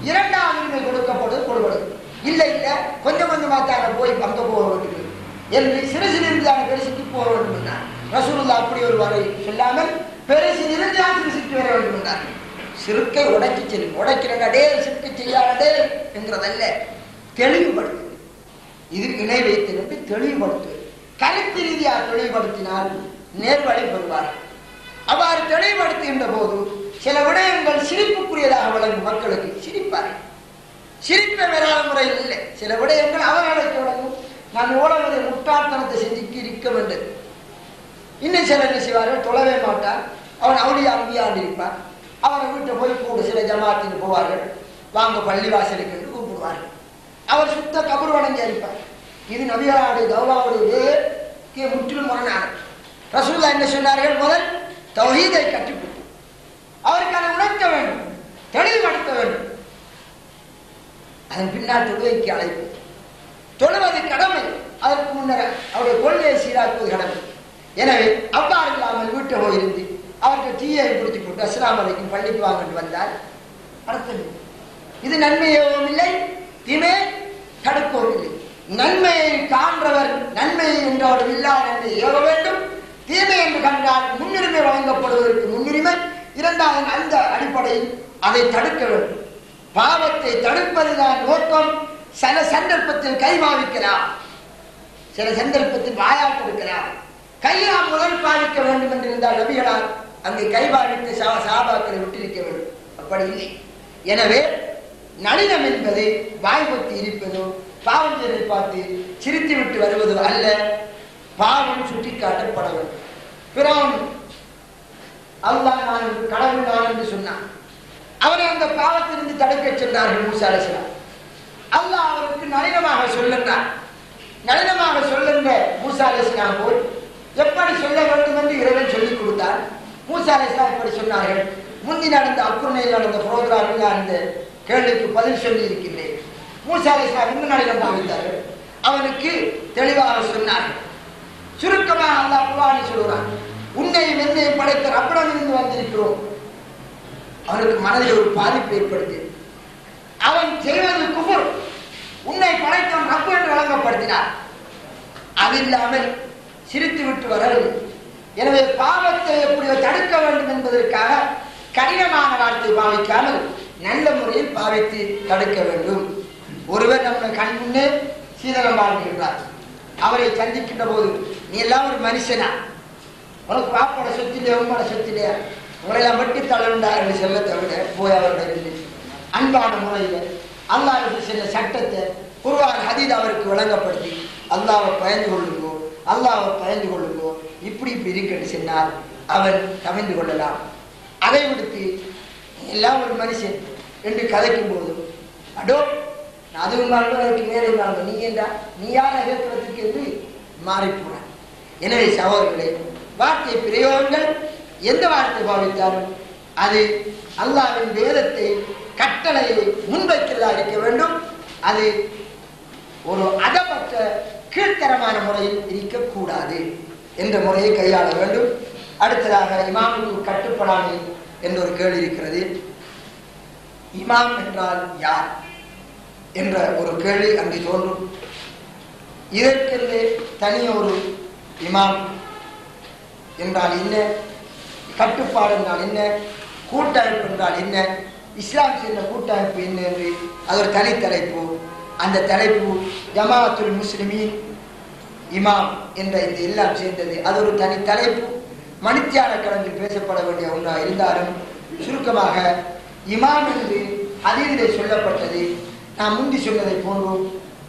இரண்டாவது உரிமை கொடுக்கப்படும். இல்லை இல்லை கொஞ்சம் கொஞ்சமா தாங்க போய் அங்க போக வேண்டும் என்று சிறு சிறிதான பெருசுக்கு போக வேண்டும் என்றார் ரசூலுல்லாஹ். அப்படி ஒரு வரை சொல்லாமல் பெருசு இருந்தால் சிறுசுக்கு வர வேண்டும் என்றார். சிறுக்கை உடைக்கி செல்லும், உடைக்கிறடே சிறுக்கு செய்யாடே என்கிறதல்ல, தெளிவுபடுத்து. இது இணை வைத்து தெளிவுபடுத்து. கருத்து ரீதியாக தெளிவுபடுத்தினால் நேர்வழி பெறுவார்கள். அவ்வாறு தெளிவுபடுத்துகின்ற போது சில விடயங்கள் சிரிப்புக்குரியதாக விளங்கும், மக்களுக்கு சிரிப்பார்கள். சிரிப்பை வராத முறையில் இல்லை, சில விடயங்கள் அவர்களுக்கு விளங்கும். நான் எவ்வளவு முட்டாள்தனத்தை செஞ்சுக்கு இருக்க வேண்டும். இன்னும் சில என்ன செய்வார்கள், தொழவே மாட்டார், அவன் அவளியா அம்பியாண்டு இருப்பார். அவரை வீட்டை போய் கூட சில ஜமாத்தின்னு போவார்கள், வாங்க பள்ளிவாசலுக்கு என்று கூப்பிடுவார்கள். அவர் சுத்த கபர் வணங்கி அளிப்பார். இது நபியாருடைய தௌலாவுடைய முற்றிலும் முரணானது. ரசூலுல்லாஹ் என்ன சொன்னார்கள், முதல் தௌஹீதை கற்றுக்கொண்டு அவருக்கு அதை உணர்த்த வேண்டும், தெளிவுபடுத்த வேண்டும். அதன் பின்னால் தொழுகைக்கு அழைப்பு. தொழுவது கடமை, அதற்கு முன்னர் அவருடைய கொள்கையை சீராக்குவது கடமை. எனவே அவ்வாறு இல்லாமல் வீட்டை போயிருந்து அவருக்கு தீயை பிடித்து போட்டு அஸ்ஸலாமு அலைக்கும் பள்ளிக்கு வாங்கிட்டு வந்தால் அர்த்தம் இது நன்மையவும் இல்லை, தீமை தடுக்கவும் இல்லை. நன்மையை காண்றவர் நன்மை என்றவர் இல்லாத நன்மை ஏவ வேண்டும். தீமை என்று கண்டால் முன்னுரிமை வழங்கப்படுவதற்கு முன்னுரிமை. இரண்டாவது அந்த அடிப்படையில் அதை தடுக்க வேண்டும். பாவத்தை தடுப்பதுதான் நோக்கம். சில சந்தர்ப்பத்தில் கை பாவிக்கலாம், சில சந்தர்ப்பத்தில் வாயால் கொடுக்கலாம். கையால் முதல் பாவிக்க வேண்டும் என்று இருந்தால் நபிகளால் அங்கே கை பாவித்து சாபாக்களை விட்டிருக்க வேண்டும். அப்படி இல்லை. எனவே நளினம் என்பது வாய்ப்பத்தி இருப்பதோ பாவம் செய்வதை பார்த்து சிரித்து விட்டு வருவது அல்ல, பாவம் சுட்டி காட்டப்பட வேண்டும். பிறகு அல்லாஹ் நான் கடவுள் நான் என்று சொன்னான். அவரை அந்த பாவத்திலிருந்து தடுக்க சென்றார்கள் மூசா அலைஹிஸ்ஸலாம். அல்லாஹ் அவருக்கு நளினமாக சொல்லுகிறார். நளினமாக சொல்லுங்க மூசா அலைஹிஸ்ஸலாம் போல் எப்படி சொல்ல வேண்டும் என்று இறைவன் சொல்லிக் கொடுத்தார். மூசா அலைஹிஸ்ஸலாம் இப்படி சொன்னார்கள். முந்தி நடந்த அக்குர்ணையில் நடந்த புரோகிராமில் நான் இந்த கேள்விக்கு பதில் சொல்லி இருக்கின்றேன். மூசா அலைஹிஸ்ஸலாம் இன்னும் நளினம் பாவித்தார்கள். அவனுக்கு தெளிவாக சொன்னார்கள். சுருக்கமாக அல்லாஹ் குர்ஆனில் சொல்கிறான், உன்னை வெண்ணை படைத்த ரப்பிடமிருந்து வந்திருக்கிறோம். அவனுக்கு மனதில் ஒரு பாதிப்பு ஏற்படுத்தி அவன் செய்வது குஃபர். உன்னை படைத்தவன் ரப்பு என்று வழங்கப்படுத்தினார். அது இல்லாமல் சிரித்து விட்டு வரவில்லை. எனவே பாவத்தை எப்படியோ தடுக்க வேண்டும் என்பதற்காக கடினமான வார்த்தை பாவிக்காமல் நல்ல முறையில் பாவித்து தடுக்க வேண்டும். ஒருவர் நம்ம கண் முன்னே சீதனம் வாழ்கின்றார். அவரை சந்திக்கின்ற போது நீ எல்லாம் ஒரு மனுஷனா, உனக்கு பாப்போட சொத்திலே உங்களோட சொத்திலே உங்களையெல்லாம் வெட்டி தள்ளுண்டா என்று சொல்ல தவிர போய் அவருடைய அன்பான முறையில் அல்லாஹ்வுக்கு சில சட்டத்தை குர்ஆன் ஹதீஸ் அவருக்கு விளங்கப்படுத்தி அல்லாஹ்வை பயந்து கொள்ளுங்கோ, அல்லாஹ்வை பயந்து கொள்ளுங்கோ, இப்படி இப்படி இருக்குன்னு சொன்னால் அவர் கவிழ்ந்து கொள்ளலாம். அதை விடுத்து எல்லாம் ஒரு மனுஷன் என்று கதைக்கும் போது அடோ அதுவும் அதுக்கு மேலே நீ என்றா நீ யார் எதிர்க்கிறதுக்கு என்று மாறி போனார். எனவே சகோதரர்களே, வார்த்தை பிரயோகங்கள் எந்த வார்த்தை பாவித்தாலும் அது அல்லாஹ்வின் வேதத்தை கட்டளையை முன்வைக்கிறதா இருக்க வேண்டும். அது ஒரு அதமற்ற கீழ்த்தரமான முறையில் இருக்கக்கூடாது என்ற முறையை கையாள வேண்டும். அடுத்ததாக இமாமுக்கு கட்டுப்படாமை என்ற ஒரு கேள்வி இருக்கிறது. இமாம் என்றால் யார் என்ற ஒரு கேள்வி அங்கே தோன்றும். இதற்கென்று தனியொரு இமாம் என்றால் என்ன, கட்டுப்பாடு என்றால் என்ன, கூட்டமைப்பு என்றால் என்ன, இஸ்லாம் சேர்ந்த கூட்டமைப்பு என்ன என்று அது ஒரு தனி தலைப்பு. அந்த தலைப்பு ஜமாஅத்துல் முஸ்லிமீன் இமாம் என்ற இந்த எல்லாம் சேர்ந்தது. அது ஒரு தனி தலைப்பு, மணித்தியான கணக்கில் பேசப்பட வேண்டிய ஒன்றாக இருந்தாலும் சுருக்கமாக இமாம் என்று ஹதீஸிலே சொல்லப்பட்டது. நான் முந்தி சொன்னதை போன்று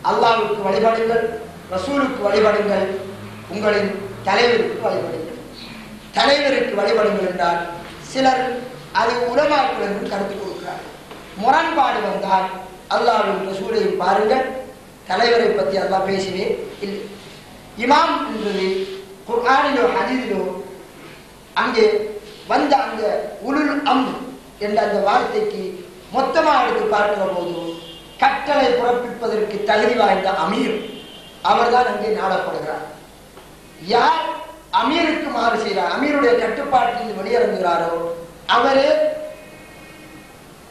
அல்லாஹ்வுக்கு வழிபடுங்கள், ரசூலுக்கு வழிபடுங்கள், உங்களின் தலைவருக்கு வழிபடுங்கள். தலைவருக்கு வழிபடுங்கள் என்றால் சிலர் அது உலமாக்கள் என்று கருத்து கொடுக்கிறார். முரண்பாடு வந்தால் அல்லாஹ்வின் ரசூலையும் பாருங்கள், தலைவரை பற்றி அல்லாஹ் பேசவே இல்லை. இமாம் என்பது குர்ஆனிலோ ஹதீஸிலோ அங்கே வந்த அந்த உலுல் அம்ர் என்ற அந்த வார்த்தைக்கு மொத்தமாக எடுத்து பார்க்கிற போது கட்டளை பிறப்பிப்பதற்கு தகுதி வாய்ந்த அமீர் அவர்தான் அங்கே நாடப்படுகிறார். யார் அமீருக்கு மாறு செய்கிறார், அமீருடைய கட்டுப்பாட்டில் வெளியிறங்குகிறாரோ அவரே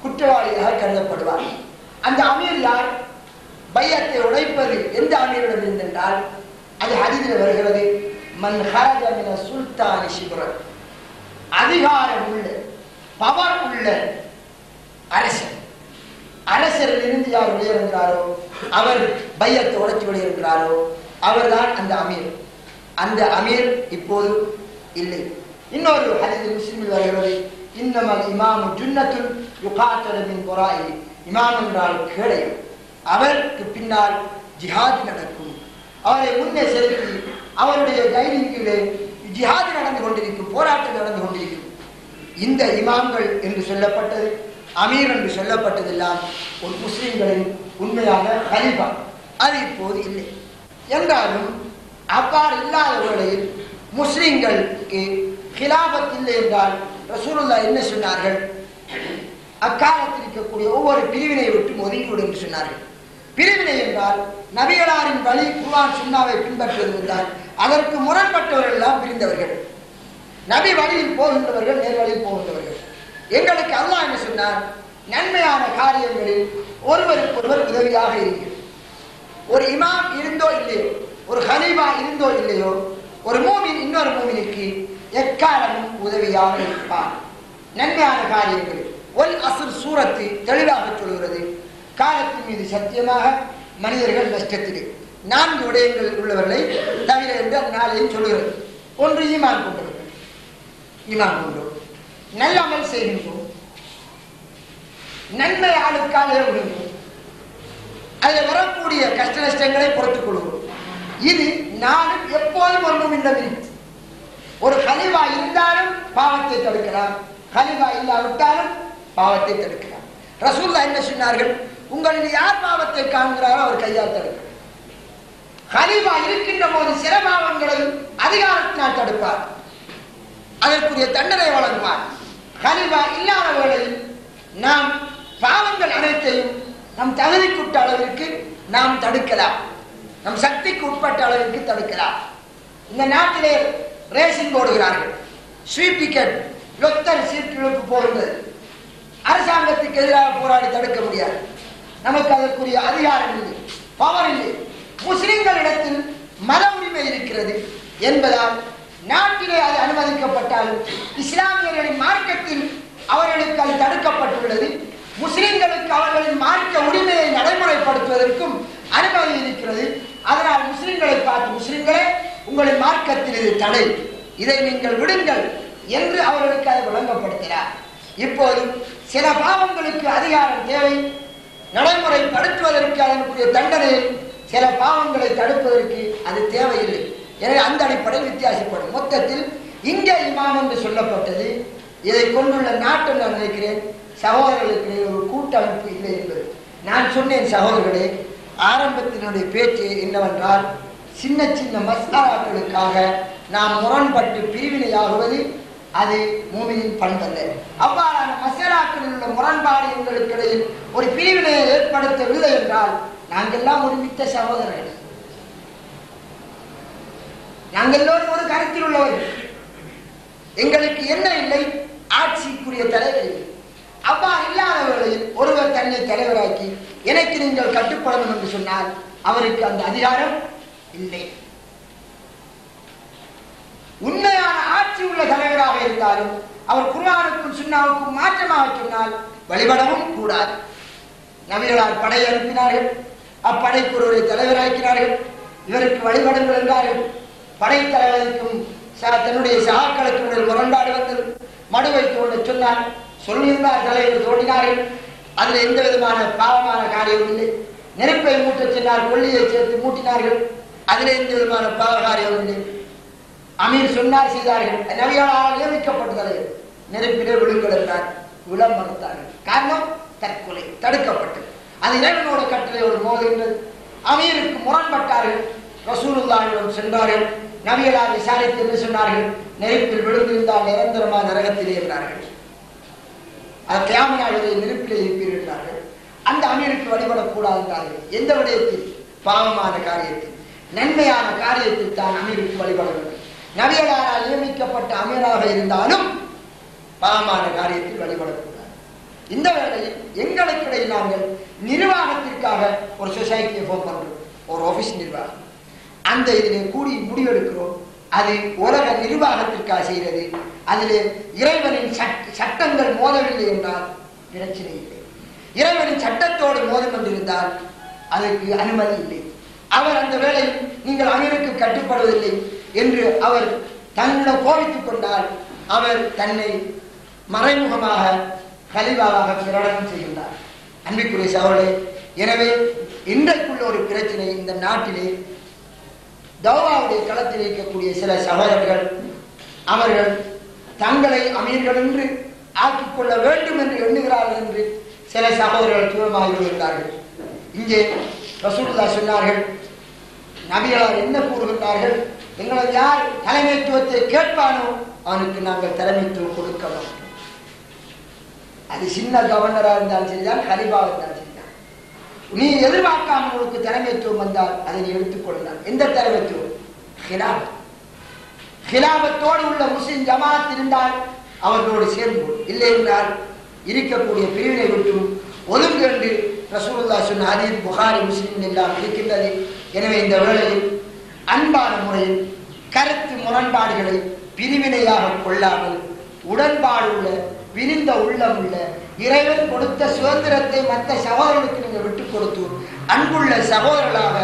குற்றவாளியாக கருதப்படுவார். அந்த அமீர் யார்? பையத்தை உடைப்பது எந்த அமீரிடம் இருந்தென்றால் அது ஹதீஸில் வருகிறது, மன் ஹரஜ மின சுல்தானி ஷிப்ரன், அதிகாரம் உள்ள பவர் உள்ள அரசர், அரசரில் இருந்து யார் வெளியிறங்கிறாரோ அவர் பையத்தை உடைச்சு வெளியிறங்கிறாரோ அவர்தான் அந்த அமீர். அந்த அமீர் இப்போது இல்லை. இன்னொரு ஹதீஸ் முஸ்லிமில் வருகிறது, இன்னமல் இமாமு ஜுன்னத்துல் யுகாத்தலு மின் வராஇஹி, இமாம் என்றால் கேடயம், அவருக்கு பின்னால் ஜிஹாத் நடக்கும், அவரை முன்னே செலுத்தி அவருடைய கைதிலே ஜிஹாத் நடந்து கொண்டிருக்கும், போராட்டம் நடந்து கொண்டிருக்கும். இந்த இமாம்கள் என்று சொல்லப்பட்டது, அமீர் என்று சொல்லப்பட்டதெல்லாம் ஒரு முஸ்லிம்களின் உண்மையான கலீஃபா. அது இப்போது இல்லை. என்றாலும் அவ்வாறு இல்லாத வேளையில் முஸ்லிம்களுக்கு கிலாபத் இல்லை என்றால் ரசூலுல்லாஹ் என்ன சொன்னார்கள்? அக்காலத்தில் இருக்கக்கூடிய ஒவ்வொரு பிரிவினை விட்டு ஒதுங்கிவிடும் என்று சொன்னார்கள். பிரிவினை என்றால் நபிகளாரின் வழி குர்ஆன் சுன்னாவை பின்பற்றுவது என்றால் அதற்கு முரண்பட்டவர்கள் எல்லாம் பிரிந்தவர்கள், நபி வழியில் போகின்றவர்கள் நேர் வழியில் போகின்றவர்கள். எங்களுக்கு அல்லாஹ் என்ன சொன்னார்? நன்மையான காரியங்களில் ஒருவருக்கு ஒருவர் உதவியாக இருக்கிறது. ஒரு இமாம் இருந்தோ இல்லையோ, ஒரு ஹலீஃபா இருந்தோ இல்லையோ, ஒரு மூமின் இன்னொரு மூமினுக்கு எக்காலமும் உதவியாக இருப்பார். நன்மையான காரியங்கள் ஒல் அஸ்ர் சூரத்து தெளிவாக சொல்கிறது, காலத்தின் மீது சத்தியமாக மனிதர்கள் நஷ்டத்திலே 4 விடயங்கள் உள்ளவர்களை தவிர என்று அந்த நாளையும் சொல்கிறது. ஒன்று ஈமான் கொண்டவர்கள், ஈமான் கொண்டோம், நல்ல அமல் செய்கின்றோம், நன்மை ஆளுக்காக விடுகிறோம், அதில் வரக்கூடிய கஷ்ட நஷ்டங்களை பொறுத்துக் கொள்கிறோம். இது நானும் எப்போதும் ஒன்றும் இல்லை. ஒரு கலிவா இருந்தாலும் பாவத்தை தடுக்கலாம், கலிவா இல்லாவிட்டாலும் பாவத்தை தடுக்கலாம். ரசூலுல்லாஹ் என்ன சொன்னார்கள்? உங்களில் யார் பாவத்தை காண்கிறாரோ அவர் கையால் தடுக்கிறார். கலிவா இருக்கின்ற போது சில பாவங்களை அதிகாரத்தினால் தடுப்பார், அதற்குரிய தண்டனை வழங்குவார். கலிவா இல்லாத வேளையில் நாம் பாவங்கள் அனைத்தையும் நம் தகுதிக்குட்ட அளவிற்கு நாம் தடுக்கலாம், நம் சக்திக்கு உட்பட்ட அளவிற்கு தடுக்கலாம். இந்த நாட்டிலே ரேசிங் போடுகிறார்கள், ஸ்வீப் டிக்கெட் லொத்தர் சீட்டுகளுக்கு போகின்றது. அரசாங்கத்துக்கு எதிராக போராடி தடுக்க முடியாது, நமக்கு அதற்குரிய அதிகாரம் இல்லை, பவர் இல்லை. முஸ்லிம்களிடத்தில் மத உரிமை இருக்கிறது என்பதால் நாட்டிலே அது அனுமதிக்கப்பட்டாலும் இஸ்லாமியர்களின் மார்க்கத்தில் அவர்களுக்கு அது தடுக்கப்பட்டுள்ளது. முஸ்லிம்களுக்கு அவர்களின் மார்க்க உரிமையை நடைமுறைப்படுத்துவதற்கும் அனுமதி இருக்கிறது. அதனால் முஸ்லிம்களை பார்த்து, முஸ்லிம்களே உங்களின் மார்க்கத்தில் இது தடை, இதை நீங்கள் விடுங்கள் என்று அவர்களுக்கு அதை வழங்கப்படுத்தினார். இப்போது சில பாவங்களுக்கு அதிகாரம் தேவை, நடைமுறைப்படுத்துவதற்கு அதற்குரிய தண்டனை, சில பாவங்களை தடுப்பதற்கு அது தேவையில்லை. எனவே அந்த அடிப்படையில் வித்தியாசப்படும். மொத்தத்தில் இங்கே இமாம் என்று சொல்லப்பட்டது, இதை கொண்டுள்ள நாட்டம் நான் நினைக்கிறேன் சகோதரர்களுக்கு ஒரு கூட்டமைப்பு இல்லை என்பது. நான் சொன்னேன் சகோதரர்களே, ஆரம்பத்தினுடைய பேச்சு என்னவென்றால், சின்ன சின்ன மசாலாக்களுக்காக நாம் முரண்பட்டு பிரிவினையாகுவது அது மூமினின் பண்பல்ல. அவ்வாறான மசாலாக்களில் உள்ள முரண்பாடு எங்களுக்கு இடையில் ஒரு பிரிவினையை ஏற்படுத்தவில்லை என்றால் நாங்கெல்லாம் ஒருமித்த சகோதரர்கள், நாங்கள் எல்லோரும் ஒரு கருத்தில் உள்ளவர்கள். எங்களுக்கு என்ன இல்லை? ஆட்சிக்குரிய தலைவர் இல்லை. அப்பா இல்லாத வேளையில் ஒருவர் தன்னை தலைவராக்கி எனக்கு நீங்கள் கட்டுப்படணும் என்று சொன்னால் அவருக்கு அந்த அதிகாரம் இல்லை. உண்மையான ஆட்சி உள்ள தலைவராக இருந்தாலும் அவர் குர்ஆனுக்கும் சுன்னாவுக்கும் மாற்றமாக சொன்னால் வழிபடவும் கூடாது. நபிகளார் படை அனுப்பினார்கள், அப்படைக்கு ஒருவரை தலைவராக்கினார்கள், இவருக்கு வழிபடுங்கள் என்றார்கள். படை தலைவருக்கும் தன்னுடைய சகாக்களுக்கு முரண்பாடு வந்தது. மடு வைத்து கொண்டு சொன்னார், சொல்லியிருந்தார், தலைவர் தோண்டினார்கள். அதில் எந்த விதமான பாவமான காரியம் இல்லை. நெருப்பை மூட்ட சொன்னார், கொள்ளியை சேர்த்து மூட்டினார்கள், அதில் எந்த விதமான பாவ காரியம் இல்லை. அமீர் சொன்னார், செய்தார்கள். நபிகளால் நியமிக்கப்பட்ட தலைவர் நெருப்பிலே விழுங்கள் என்றார், விழ மறுத்தார்கள். காரணம் தற்கொலை, தடுக்கப்பட்டது. அது இறைவனோட கட்டளையோடு மோதுகின்றது. அமீருக்கு முரண்பட்டார்கள். ரசூலுல்லாஹிடம் சென்றார்கள். நபிகளார் விசாரித்து என்று சொன்னார்கள், நெருப்பில் விழுந்திருந்தால் நிரந்தரமான நரகத்திலே என்றார்கள். அது கியாமனாகவே நெருப்பிலே இருப்பீர்கள். அந்த அமீருக்கு வழிபடக்கூடாது என்றார்கள். எந்த விடயத்தில்? பாவமான காரியத்தில். நன்மையான காரியத்தில் தான் அமீருக்கு வழிபட வேண்டும். நபிகளாரால் நியமிக்கப்பட்ட அமீராக இருந்தாலும் பாவமான காரியத்தில் வழிபடக்கூடாது. இந்த வேளையில் எங்களுக்கிடையில் நாங்கள் நிர்வாகத்திற்காக ஒரு சொசைட்டியை ஃபார்ம் பண்றோம், ஒரு ஆபீஸ் நிர்வாகம். அந்த இதிலே கூடி முடிவெடுக்கிறோம். அது உலக நிர்வாகத்திற்காக செய்கிறது. அதிலே இறைவனின் சட்டங்கள் மோதவில்லை என்றால் பிரச்சனை இல்லை. இறைவனின் சட்டத்தோடு மோதம் கொண்டிருந்தால் அதற்கு அனுமதி இல்லை. அவர் அந்த வேளையில் நீங்கள் அமீருக்கு கட்டுப்படுவதில்லை என்று அவர் தன்னிடம் கோபித்துக் கொண்டால் அவர் தன்னை மறைமுகமாக கலிபாவாக பிரகடனம் செய்கின்றார். அன்பிற்குரிய சகோதரர்களே, எனவே இன்றைக்குள்ள ஒரு பிரச்சனை, இந்த நாட்டிலே தௌவாவுடைய களத்தில் இருக்கக்கூடிய சில சகோதரர்கள் அவர்கள் தங்களை அமீர்கள் என்று ஆக்கிக் கொள்ள வேண்டும் என்று எண்ணுகிறார்கள் என்று சில சகோதரர்கள் தூரமாக இருந்தார்கள். இங்கே ரசூலுல்லாஹ் சொன்னார்கள், நபிகளார் என்ன கூறுகின்றார்கள்? எங்களை யார் தலைமைத்துவத்தை கேட்பானோ அவனுக்கு நாங்கள் தலைமைத்துவம் கொடுக்க வேண்டும். அது சின்ன கவர்னரா இருந்தாலும் சரிதான், கலிபா இருந்தாலும் சரிதான். நீ எதிர்பார்க்காம உங்களுக்கு தலைமைத்துவம் வந்தால் அதை நீ எடுத்துக்கொள்ளலாம். எந்த தலைமைத்துவம்? ஹிலாபத்தோடு உள்ள முஸ்லிம் ஜமாத் இருந்தால் அவர்களோடு சேர்ந்து, இல்லை என்றால் இருக்கக்கூடிய பிரிவினை விட்டு ஒதுங்கு என்று ரசூலுல்லாஹ் சொன்ன ஹதீஸ் புகாரி முஸ்லிம் எல்லாம் இருக்கின்றது. எனவே இந்த வேளையில் அன்பான முறையில் கருத்து முரண்பாடுகளை பிரிவினையாக கொள்ளாமல் உடன்பாடு உள்ள விரிந்த உள்ளம் உள்ள இறைவன் கொடுத்த சுதந்திரத்தை மற்ற சகோதரர்களுக்கு நீங்கள் விட்டுக் கொடுத்து அன்புள்ள சகோதரர்களாக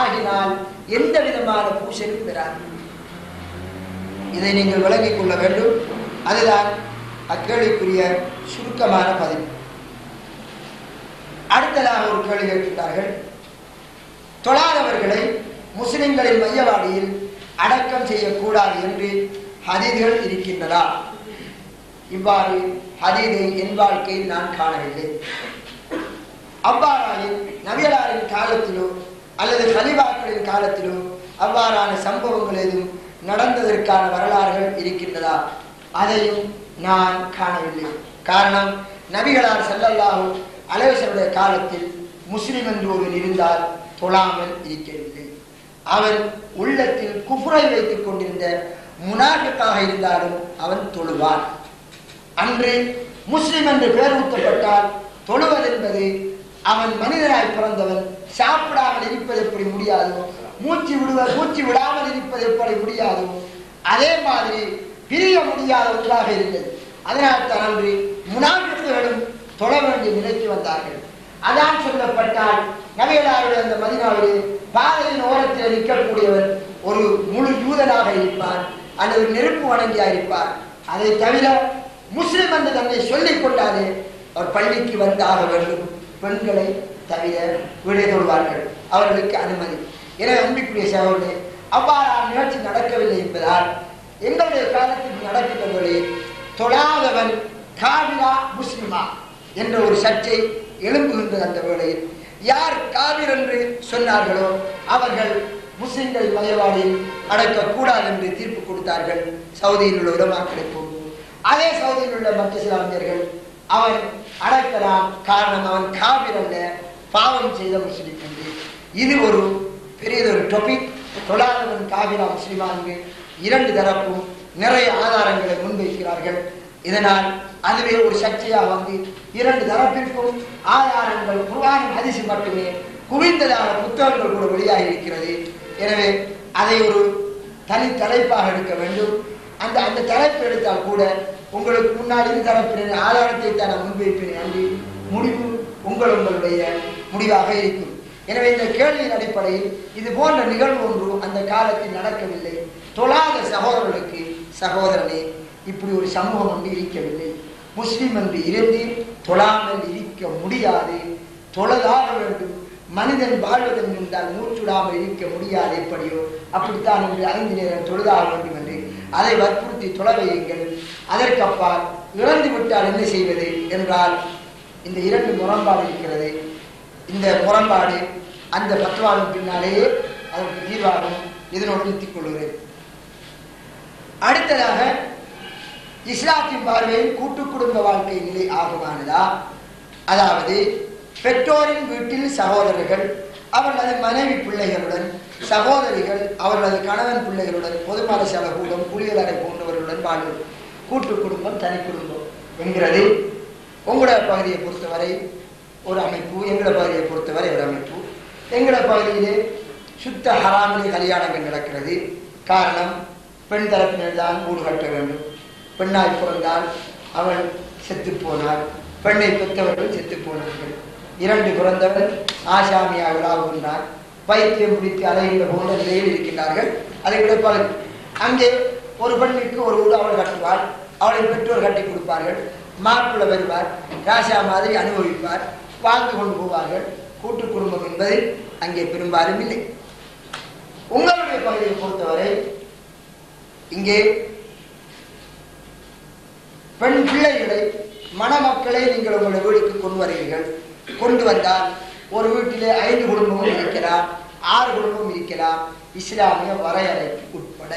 ஆகினால் எந்த விதமான பூசலும் பெறாது. இதை நீங்கள் விளங்கிக் கொள்ள வேண்டும். அதுதான் அக்கேள்விக்குரிய சுருக்கமான பதில். அடுத்ததாக ஒரு கேள்வி கேட்கின்றார்கள், தொழாதவர்களை முஸ்லிம்களின் மையவாடியில் அடக்கம் செய்யக்கூடாது என்று ஹதீஸ்கள் இருக்கின்றதா? இவ்வாறு ஹதீஸை என் வாழ்க்கையில் நான் காணவில்லை. அவ்வாறாயின் நபிகளாரின் காலத்திலோ அல்லது கலிபாக்களின் காலத்திலோ அவ்வாறான சம்பவங்கள் எதுவும் நடந்ததற்கான வரலாறுகள் இருக்கின்றதா? அதையும் நான் காணவில்லை. காரணம், நபிகளார் ஸல்லல்லாஹு அலைஹி வஸல்லம் காலத்தில் முஸ்லிம் என்று ஒருவன் இருந்தால் தொழாமல் இருக்கவில்லை. அவன் உள்ளத்தில் குஃப்ரை வைத்துக் கொண்டிருந்த முனாஃபிக்காக இருந்தாலும் அவன் தொழுவான். அன்று முஸ்லிம் என்று பெயர் ஊட்டப்பட்டால் தொழுவது என்பது அவன் மனிதனாய் பிறந்தவன் சாப்பிடாமல் இருப்பது எப்படி முடியாதோ, மூச்சு விடாமல் இருப்பது எப்படி முடியாதோ, அதே மாதிரி பிரிய முடியாத ஒன்றாக இருந்தது. அதனால் தான் அன்று முனாஃபிக்குகளும் தொழ வேண்டிய நிலைக்கு வந்தார்கள். அதான் சொல்லப்பட்டால் நபிகளாருடைய அந்த மதீனாவிலே பாதையின் ஓரத்தில் நிற்கக்கூடியவர் ஒரு முழு யூதனாக இருப்பார் அல்லது நெருப்பு வணங்கியாக இருப்பார். அதை தவிர முஸ்லிம் என்று தன்னை சொல்லிக் கொண்டாலே அவர் பள்ளிக்கு வந்தாக வேண்டும். பெண்களை தவிர விடை கொள்வார்கள், அவர்களுக்கு அனுமதி. எனவே அன்பிற்குரிய சகோதரர்களே, அவ்வாறான நிகழ்ச்சி நடக்கவில்லை என்பதால் எங்களுடைய காலத்தில் நடக்கின்றவர்களே தொழாதவன் காபிரா முஸ்லிமா என்ற ஒரு சர்ச்சை எழும்புகின்றது. அந்த வேளையில் யார் காபிர் என்று சொன்னார்களோ அவர்கள் முஸ்லிம்கள் மையவாடியில் அடக்கக்கூடாது என்று தீர்ப்பு கொடுத்தார்கள். சவுதியில் உள்ள உலமாக்களுக்கும் அதே சவுதியில் உள்ள மற்ற இஸ்லாமியர்கள் அவன் அடக்கலாம், காரணம் அவன் காபிர் அல்ல, பாவம் செய்த முஸ்லிம் என்று. இது ஒரு பெரியதொரு டாபிக். தொழாதவன் காபிரா முஸ்லிமா என்று இரண்டு தரப்பும் நிறைய ஆதாரங்களை முன்வைக்கிறார்கள். இதனால் அதுவே ஒரு சர்ச்சையாக வந்து இரண்டு தரப்பிற்கும் ஆதாரங்கள் குர்ஆன் ஹதீஸ் மட்டுமே குவிந்ததாக புத்தகங்கள் கூட வெளியாகி இருக்கிறது. எனவே அதை ஒரு தனி தலைப்பாக எடுக்க வேண்டும். அந்த தலைப்பு எடுத்தால் கூட உங்களுக்கு முன்னாடி தரப்பின ஆதாரத்தை தான் நான் முன்வைப்பேன் அன்றி முடிவு உங்களுடைய முடிவாக இருக்கும். எனவே இந்த கேள்வியின் அடிப்படையில் இது போன்ற நிகழ்வு ஒன்று அந்த காலத்தில் நடக்கவில்லை. தொழாத சகோதரர்களுக்கு சகோதரனே, இப்படி ஒரு சமூகம் ஒன்று இருக்கவில்லை. முஸ்லிம் என்று இருந்து தொழாமல் இருக்க முடியாது. தொழதாக வேண்டும். மனிதன் வாழ்வதன் என்றால் மூச்சுடாமல் இருக்க முடியாது. எப்படியோ அப்படித்தான் என்று 5 நேரம் தொழுதாக வேண்டும் என்று அதை வற்புறுத்தி தொழ வையுங்கள். அதற்கப்பால் இறந்து விட்டால் என்ன செய்வது என்றால் இந்த 2 முரண்பாடு இருக்கிறது. இந்த முரண்பாடு அந்த பத்வாவின் பின்னாலேயே அதற்கு தீர்வாகும். இதனோடு நிறுத்திக் கொள்கிறேன். அடுத்ததாக இஸ்லாத்தின் பார்வையில் கூட்டு குடும்ப வாழ்க்கை நிலை ஆகுமானதா? அதாவது பெற்றோரின் வீட்டில் சகோதரர்கள் அவர்களது மனைவி பிள்ளைகளுடன், சகோதரிகள் அவர்களது கணவன் பிள்ளைகளுடன், பொதுமத சலகூடம், குளியலறை போன்றவர்களுடன் வாழ்வது கூட்டு குடும்பம், தனி குடும்பம் என்கிறது. உங்களோட பகுதியை பொறுத்தவரை ஒரு அமைப்பு, எங்களோட பகுதியை பொறுத்தவரை ஒரு அமைப்பு. எங்களோட பகுதியிலே சுத்த ஹராமிலே கல்யாணங்கள் நடக்கிறது. காரணம், பெண் தரப்பினர் தான் வீடு கட்ட வேண்டும். பெண்ணாய் பிறந்தால் அவள் செத்து போனாள். பெண்ணை பெற்றவர்கள் செத்து போனார்கள். 2 பிறந்தவர் ஆசாமியாக ஆகுகின்றார். வைத்தியம் பிடித்து அலைகின்ற போன்ற நிலையில் இருக்கின்றார்கள். அதை கிடைப்பார்கள். அங்கே ஒரு பெண்ணுக்கு ஒரு வீடு அவள் கட்டுவாள். அவளை பெற்றோர் கட்டி கொடுப்பார்கள். மாப்பிள்ளை வருவார், ராசா மாதிரி அனுபவிப்பார், வாழ்ந்து கொண்டு போவார்கள். கூட்டு குடும்பம் என்பது அங்கே பெரும்பாலும் இல்லை. உங்களுடைய பகுதியை பொறுத்தவரை இங்கே பெண் பிள்ளைகளை, மணமக்களை நீங்கள் உங்களுடைய வீட்டுக்கு கொண்டு வருவீர்கள். கொண்டு வந்தால் ஒரு வீட்டிலே 5 குடும்பமும் இருக்கலாம், 6 குடும்பமும் இருக்கலாம். இஸ்லாமிய வரையறைக்கு உட்பட.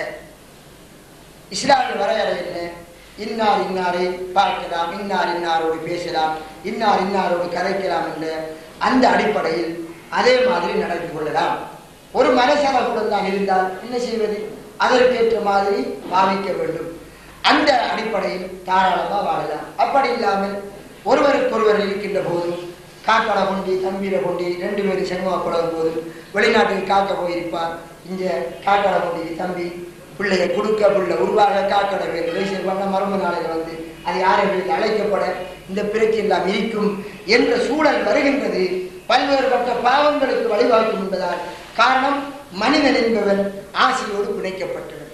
இஸ்லாமிய வரையறை என்ன? இன்னார் இன்னாரை பார்க்கலாம், இன்னார் இன்னாரோடு பேசலாம், இன்னார் இன்னாரோடு கதைக்கலாம் என்ற அந்த அடிப்படையில் அதே மாதிரி நடந்து கொள்ளலாம். ஒரு மனசலகுடன் தான் இருந்தால் என்ன செய்வது? அதற்கேற்ற மாதிரி பாவிக்க வேண்டும். அந்த அடிப்படையில் தாராளமாக வாழலாம். அப்படி இல்லாமல் ஒருவருக்கொருவர் இருக்கின்ற போது காக்கட கொண்டி தம்பீரை கொண்டி 2 பேரும் சென்மா பழகும் போது வெளிநாட்டுக்கு காக்க போயிருப்பார். இங்க காக்கடை கொண்டி தம்பி பிள்ளையை கொடுக்க பிள்ளை உருவாக காக்கடை பேர் பண்ண மர்ம நாளையில் வந்து அது யாரையும் அழைக்கப்பட இந்த பிரச்சனை எல்லாம் இருக்கும் என்ற சூழல் வருகின்றது. பல்வேறுபட்ட பாவங்களுக்கு வழிவகுக்கும் என்பதால். காரணம், மனிதன் என்பவன் ஆசையோடு பிணைக்கப்பட்டவன்.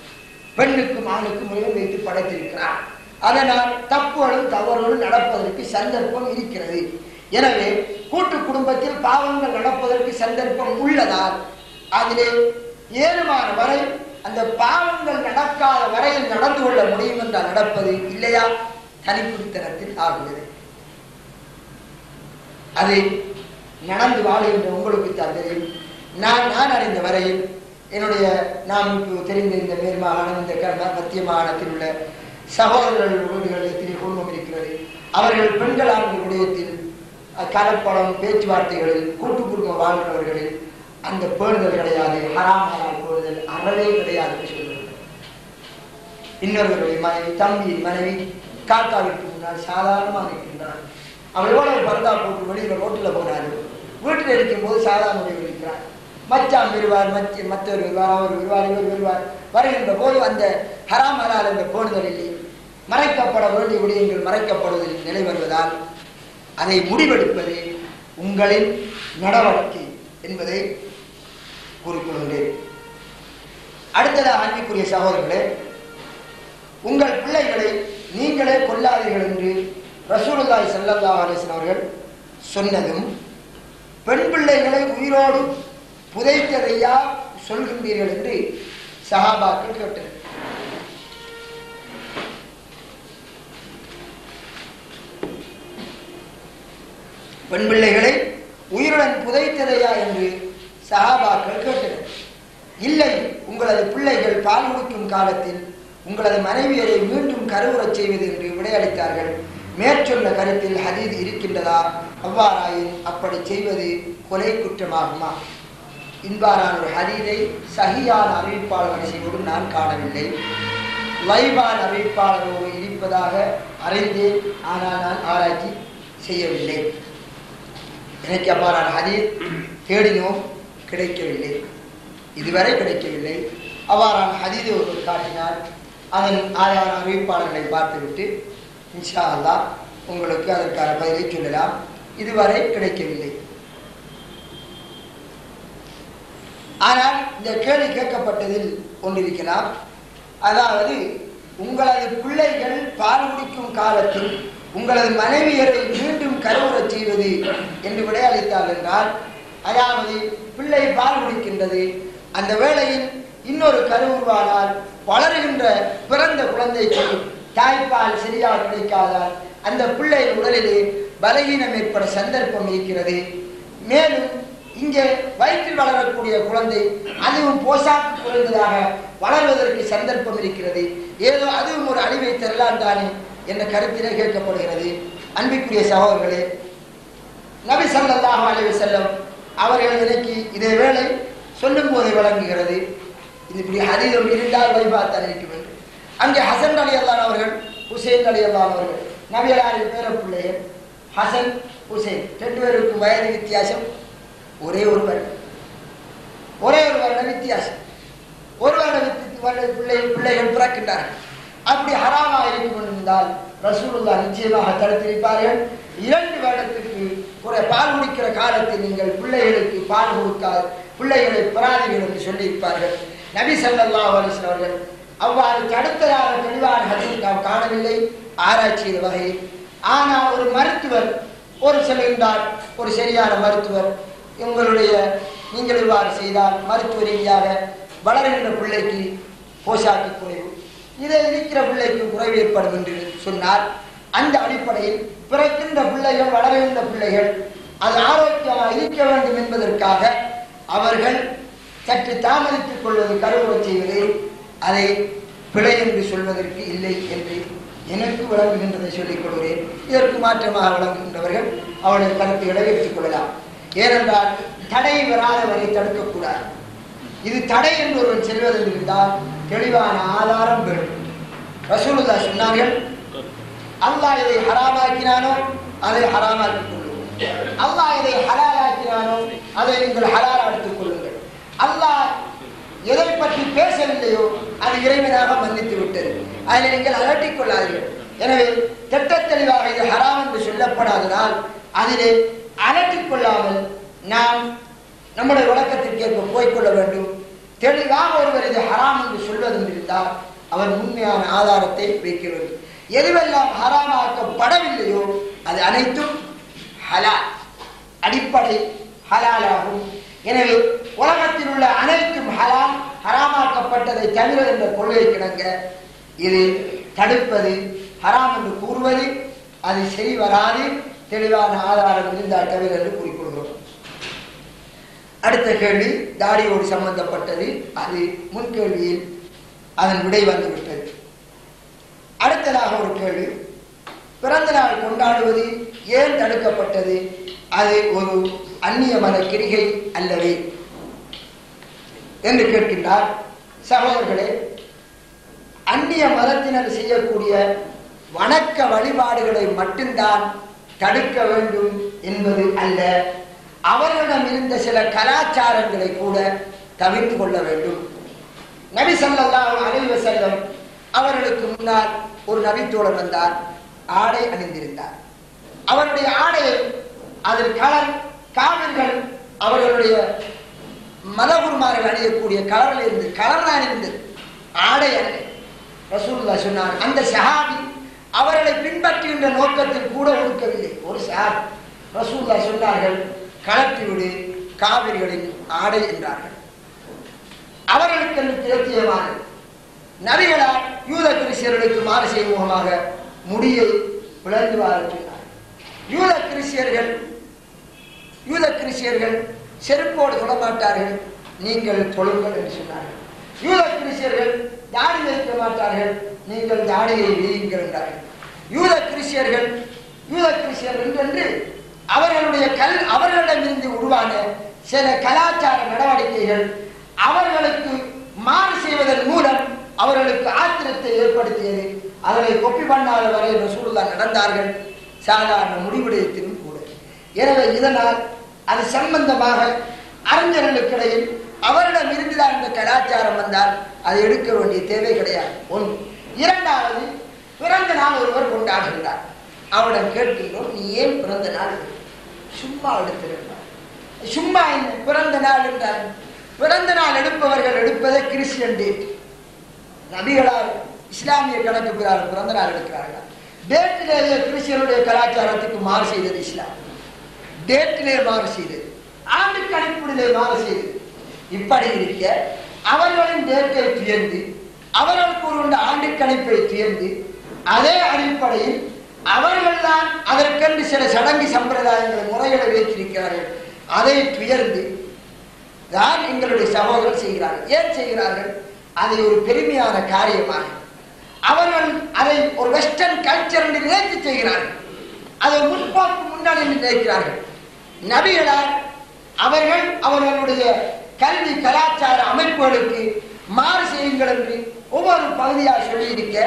பெண்ணுக்கும் ஆணுக்கும் முறையில் வைத்து படைத்திருக்கிறார். அதனால் தப்புகளும் தவறுகளும் நடப்பதற்கு சந்தர்ப்பம் இருக்கிறது. எனவே கூட்டு குடும்பத்தில் பாவங்கள் நடப்பதற்கு சந்தர்ப்பம் உள்ளதால் அதிலே ஏழுமான வரை அந்த பாவங்கள் நடக்காத வரையில் நடந்து கொள்ள முடியும் என்றால் நடப்பது, இல்லையா தனிக்குடித்தனத்தில் ஆகுகிறது. அது நடந்து வாழ்கின்ற உங்களுக்கு தான் தெரியும். நான் அறிந்த வரையில் என்னுடைய நாம் தெரிந்த இந்த மேல் மாகாணம், இந்த மத்திய மாகாணத்தில் உள்ள சகோதரர்கள் வீடுகளில் குடும்பம் இருக்கிறது. அவர்கள் பெண்கள் ஆண்கள் விடயத்தில் கலப்படம் பேச்சுவார்த்தைகளில் கூட்டு குடும்பம் வாழ்கிறவர்களில் அந்த பேணுதல் கிடையாது. ஹராம் ஹராம் பேணுதல் அறவே கிடையாது என்று சொல்லுவார்கள். இன்னொருவருடைய மனைவி, தம்பி மனைவி காக்காவிற்கு முன்னால் சாதாரணமாக இருக்கின்றார். அவள் எவ்வளவு பர்தா போட்டு வெளியில் ரோட்டில் போனாலும் வீட்டில் இருக்கும் போது சாதாரண உடையில் இருக்கிறார். மச்சான் வருவார், மற்றவர் வருவார், அவர் வருவார், இவர் வருவார். வருகின்ற போது அந்த ஹராம் ஹலால் என்ற பேணுதலில் மறைக்கப்பட வேண்டிய விடயங்கள் மறைக்கப்படுவதில் நிலை வருவதால் அதை முடிவெடுப்பது உங்களின் நடவடிக்கை என்பதை கூறிக்கொள்கிறேன். அடுத்ததாக அன்பிற்குரிய சகோதரர்களே, உங்கள் பிள்ளைகளை நீங்களே கொல்லாதீர்கள் என்று ரசூலுல்லாஹி ஸல்லல்லாஹு அலைஹி வஸல்லம் அவர்கள் சொன்னதும், பெண் பிள்ளைகளை உயிரோடு புதைத்ததையா சொல்கின்றீர்கள் என்று சஹாபாக்கள் கேட்டனர். பெண் பிள்ளைகளை உயிருடன் புதைத்ததையா என்று சஹாபாக்கள் கேட்டனர். இல்லை, உங்களது பிள்ளைகள் பால் குடிக்கும் காலத்தில் உங்களது மனைவியரை மீண்டும் கருவுறச் செய்வது என்று விடையளித்தார்கள். மேற்சொன்ன கருத்தில் ஹதீஸ் இருக்கின்றதா? அவ்வாறாயின் அப்படி செய்வது கொலை குற்றமாகுமா? இவ்வாறான ஒரு ஹதீஸை சஹீஹான அறிவிப்பாளர் வரிசையோடு நான் காணவில்லை. லைவான் அறிவிப்பாளரோடு இருப்பதாக அறிந்தேன். ஆனால் நான் ஆராய்ச்சி செய்யவில்லை. எனக்கு அவ்வாறான ஹதீஸ் தேடினோம், கிடைக்கவில்லை, இதுவரை கிடைக்கவில்லை. அவ்வாறான ஹதீஸை ஒருவர் காட்டினார். அதன் ஆதார அறிவிப்பாளர்களை பார்த்துவிட்டு இன்ஷா அல்லாஹ் உங்களுக்கு அதற்கான பதிலை சொல்லலாம். இதுவரை கிடைக்கவில்லை. ஆனால் இந்த கேள்வி கேட்கப்பட்டதில் ஒன்றிருக்கலாம். அதாவது, உங்களது பிள்ளைகள் பால் குடிக்கும் காலத்தில் உங்களது மனைவியரை மீண்டும் கருவுறச் செய்வது என்று விடையளித்தார் என்றால், அதாவது பிள்ளை பால் குடிக்கின்றது, அந்த வேளையில் இன்னொரு கருவுருவானால் வளருகின்ற பிறந்த குழந்தைக்கு தாய்ப்பால் சரியாக கிடைக்காதால் அந்த பிள்ளை உடலிலே பலகீனம் ஏற்பட சந்தர்ப்பம் இருக்கிறது. மேலும் இங்கே வயிற்றில் வளரக்கூடிய குழந்தை அதுவும் போசாக்கு குறைந்ததாக வளர்வதற்கு சந்தர்ப்பம் இருக்கிறது. ஏதோ அதுவும் ஒரு அழிவை தரலாம் தானே என்ற கருத்திலே கேட்கப்படுகிறது. அன்பிற்குரிய சகோதரர்களே, நபி ஸல்லல்லாஹு அலைஹி வஸல்லம் அவர்கள் எனக்கு இதே வேளை சொல்லும் போது வழங்குகிறது. இது இப்படி ஹதீஸ் இருந்தால் வைபாத்தான் இருக்கும் என்று. அங்கே ஹசன் ரலியல்லாஹு அவர்கள், ஹுசைன் ரலியல்லாஹு அவர்கள், நபியலாரின் பேர பிள்ளைகள் ஹசன் ஹுசைன், 2 பேருக்கும் வயது வித்தியாசம் ஒரே ஒரு வருட வித்தியாசம். ஒரு வருட பிள்ளைகள் பிறக்கின்றார்கள். அப்படி ஹராமாக இருக்கும் என்றால் ரசூலுல்லாஹ் நிச்சயமாக தடுத்திருப்பார்கள். 2 வருடத்திற்கு ஒரு பால் குடிக்கிற காலத்தில் நீங்கள் பிள்ளைகளுக்கு பால் கொடுக்காது, பிள்ளைகளை பெறாதீர்கள் என்று சொல்லியிருப்பார்கள். நபி ஸல்லல்லாஹு அலைஹி வஸல்லம் அவர்கள் அவ்வாறு தடுத்ததாக தெளிவான ஹதீஸ் நாம் காணவில்லை ஆராய்ச்சியின் வகையில். ஆனால் ஒரு மருத்துவர் ஒரு சொல்கின்றார், ஒரு சரியான மருத்துவர், நீங்கள் இவ்வாறு செய்தால் மருத்துவ ரீதியாக வளர்கின்ற பிள்ளைக்கு போஷாக்கு குறைவு, இதை இருக்கிற பிள்ளைக்கு குறைவு ஏற்படும் என்று சொன்னார். அந்த அடிப்படையில் பிறக்கின்ற பிள்ளைகள், வளர்கின்ற பிள்ளைகள் அது ஆரோக்கியமாக இருக்க வேண்டும் என்பதற்காக அவர்கள் சற்று தாமதித்துக் கொள்வது, கருவுறச் செய்வது, அதை பிழை என்று சொல்வதற்கு இல்லை என்று எனக்கு விளங்குகின்றதை சொல்லிக் கொள்கிறேன். இதற்கு மாற்றமாக விளங்குகின்றவர்கள் அவருடைய கருத்துக்களை எடுத்துக் கொள்ளலாம். ஏனென்றால் தடை வராதவரை தடுக்கக்கூடாது. இது தடை என்று ஒருவன் செல்வது இருந்தால் தெளிவான ஆதாரம் வேண்டும். ரசூலுல்லாஹ் சொன்னார்கள், அல்லாஹ் இதை ஹராமாக்கினானோ அதை ஹராமாக்கிக் கொள்ளுங்கள், அல்லாஹ் இதை ஹலாலாக்கினானோ அதை நீங்கள் ஹலால் எடுத்துக் கொள்ளுங்கள். அல்லாஹ் எதை பற்றி பேசவில்லையோ அது இறைவனாக மன்னித்து விட்டது, அதில் நீங்கள் அலட்டிக் கொள்ளாதீர்கள். எனவே திட்ட தெளிவாக இது ஹராம் என்று சொல்லப்படாதனால் அதிலே அலட்டிக் கொள்ளாமல் நாம் நம்முடைய விளக்கத்திற்கேற்ப போய்கொள்ள வேண்டும். தெளிவாக ஒருவர் இது ஹராம் என்று சொல்வது இருந்தால் அவர் உண்மையான ஆதாரத்தை வைக்க வேண்டும். எதுவெல்லாம் ஹராமாக்கப்படவில்லையோ அது அனைத்தும் ஹலால், அடிப்படை ஹலாலாகும். எனவே உலகத்தில் உள்ள அனைத்தும் ஹலால், ஹராமாக்கப்பட்டதை தவிர என்ற கொள்கை கிடங்க இது தடுப்பது, ஹராம் என்று கூறுவது அது சரி வராது, தெளிவான ஆதாரம் இருந்தால் தவிர என்று கூறிக்கொள்கிறோம். அடுத்த கேள்வி தாடியோடு சம்பந்தப்பட்டது. அது முன்கேள்வியில் அதன் விடை வந்துவிட்டது. அடுத்ததாக ஒரு கேள்வி, பிறந்த நாள் கொண்டாடுவது ஏன் தடுக்கப்பட்டது? அது ஒரு அந்நிய மத கிரிகை அல்லவே என்று கேட்கின்றார். சகோதரர்களே, அந்நிய மதத்தினர் செய்யக்கூடிய வணக்க வழிபாடுகளை மட்டும்தான் தடுக்க வேண்டும் என்பது அல்ல, அவர்களிடம் இருந்த சில கலாச்சாரங்களை கூட தவிர்த்து கொள்ள வேண்டும். நபி ஸல்லல்லாஹு அலைஹி வஸல்லம் அவர்களுக்கு முன்னால் ஒரு நபித்தோழர் வந்தார், ஆடை அணிந்திருந்தார். அவருடைய ஆடையை அதில் கலர் காவிர்கள் அவர்களுடைய மதகுருமார்கள் அணியக்கூடிய கலரில் இருந்து கலர்தான் இருந்தது, ஆடை அல்ல. ரசூலுல்லாஹ் சொன்னார், அந்த சஹாபி அவர்களை பின்பற்றுகின்ற நோக்கத்தில் கூட ஒடுக்கவில்லை. ஒரு சஹாபி ரசூலுல்லாஹ் சொன்னார்கள், கலற்றிவிடு காவிரிகளின் ஆடை என்றார்கள். அவர்களுக்கு பிரத்யேகமானது. நபிகளால் யூத கிறிஸ்தியர்களுக்கு மாறு செய்யும் முகமாக முடியை பிளந்து வார சொன்னார். யூத கிறிஸ்தியர்கள் செருப்போடு தொடமாட்டார்கள், நீங்கள் தொழுங்கள் என்று சொன்னார்கள். யூத கிறிஸ்தியர்கள் தாடி வைக்க மாட்டார்கள், நீங்கள் தாடியை வீயுங்கள் என்றார்கள். யூத கிறிஸ்தியர்கள் என்று அவர்களிடமிருந்து உருவான சில கலாச்சார நடவடிக்கைகள் அவர்களுக்கு மாறு செய்வதன் மூலம் அவர்களுக்கு ஆத்திர விவாதத்தை ஏற்படுத்தியது. அதனை கொப்பி பண்ணாத வரை ரசூலுல்லாஹ் நடந்தார்கள், சாதாரண முடிவுடையத்திலும் கூட. எனவே இதனால் அது சம்பந்தமாக அறிஞர்களுக்கிடையில் அவரிடம் இருந்துதான் இந்த கலாச்சாரம் வந்தால் அதை எடுக்க வேண்டிய தேவை கிடையாது. ஒன்று. இரண்டாவது, பிறந்த நாள் ஒருவர் கொண்டாடுகிறார். அவரிடம் கேட்கின்றோம், நீ ஏன் பிறந்த நாள்? சும்மா எடுத்திருந்தார். சும்மா என்ன பிறந்த நாள் என்றார்? பிறந்த நாள் எடுப்பவர்கள் எடுப்பதை கிறிஸ்டியன் டேட். நபிகளால் இஸ்லாமிய கணக்கு பிறந்த நாள் எடுக்கிறார்கள். டேட்டிலேயே கிறிஸ்டியனுடைய கலாச்சாரத்துக்கு மாறு செய்தது இஸ்லாம். டேட்டிலே மாறு செய்தது, ஆண்டு கணிப்பிலே மாறு செய்தது. இப்படி இருக்க அவர்களின் டேட்டை துயர்ந்து, அவர்களுக்கு ஒரு ஆண்டு கணிப்பை துயர்ந்து, அதே அடிப்படையில் அவர்கள் தான் அதற்கென்று சில சடங்கு சம்பிரதாயங்களை முறைகளை வைத்திருக்கிறார்கள். அதை துயர்ந்து தான் எங்களுடைய சகோதரர்கள் செய்கிறார்கள். ஏன் செய்கிறார்கள்? அதை ஒரு பெருமையான காரியமாக அவர்கள் அதை ஒரு வெஸ்டர்ன் கல்ச்சர் என்று நினைத்து செய்கிறார்கள். அதை முற்போக்கு முன்னாடி நினைக்கிறார்கள். நபிகளால் அவர்கள் அவர்களுடைய கல்வி கலாச்சார அமைப்புகளுக்கு மாறு செய்யுங்கள் என்று ஒவ்வொரு பகுதியாக சொல்லியிருக்க,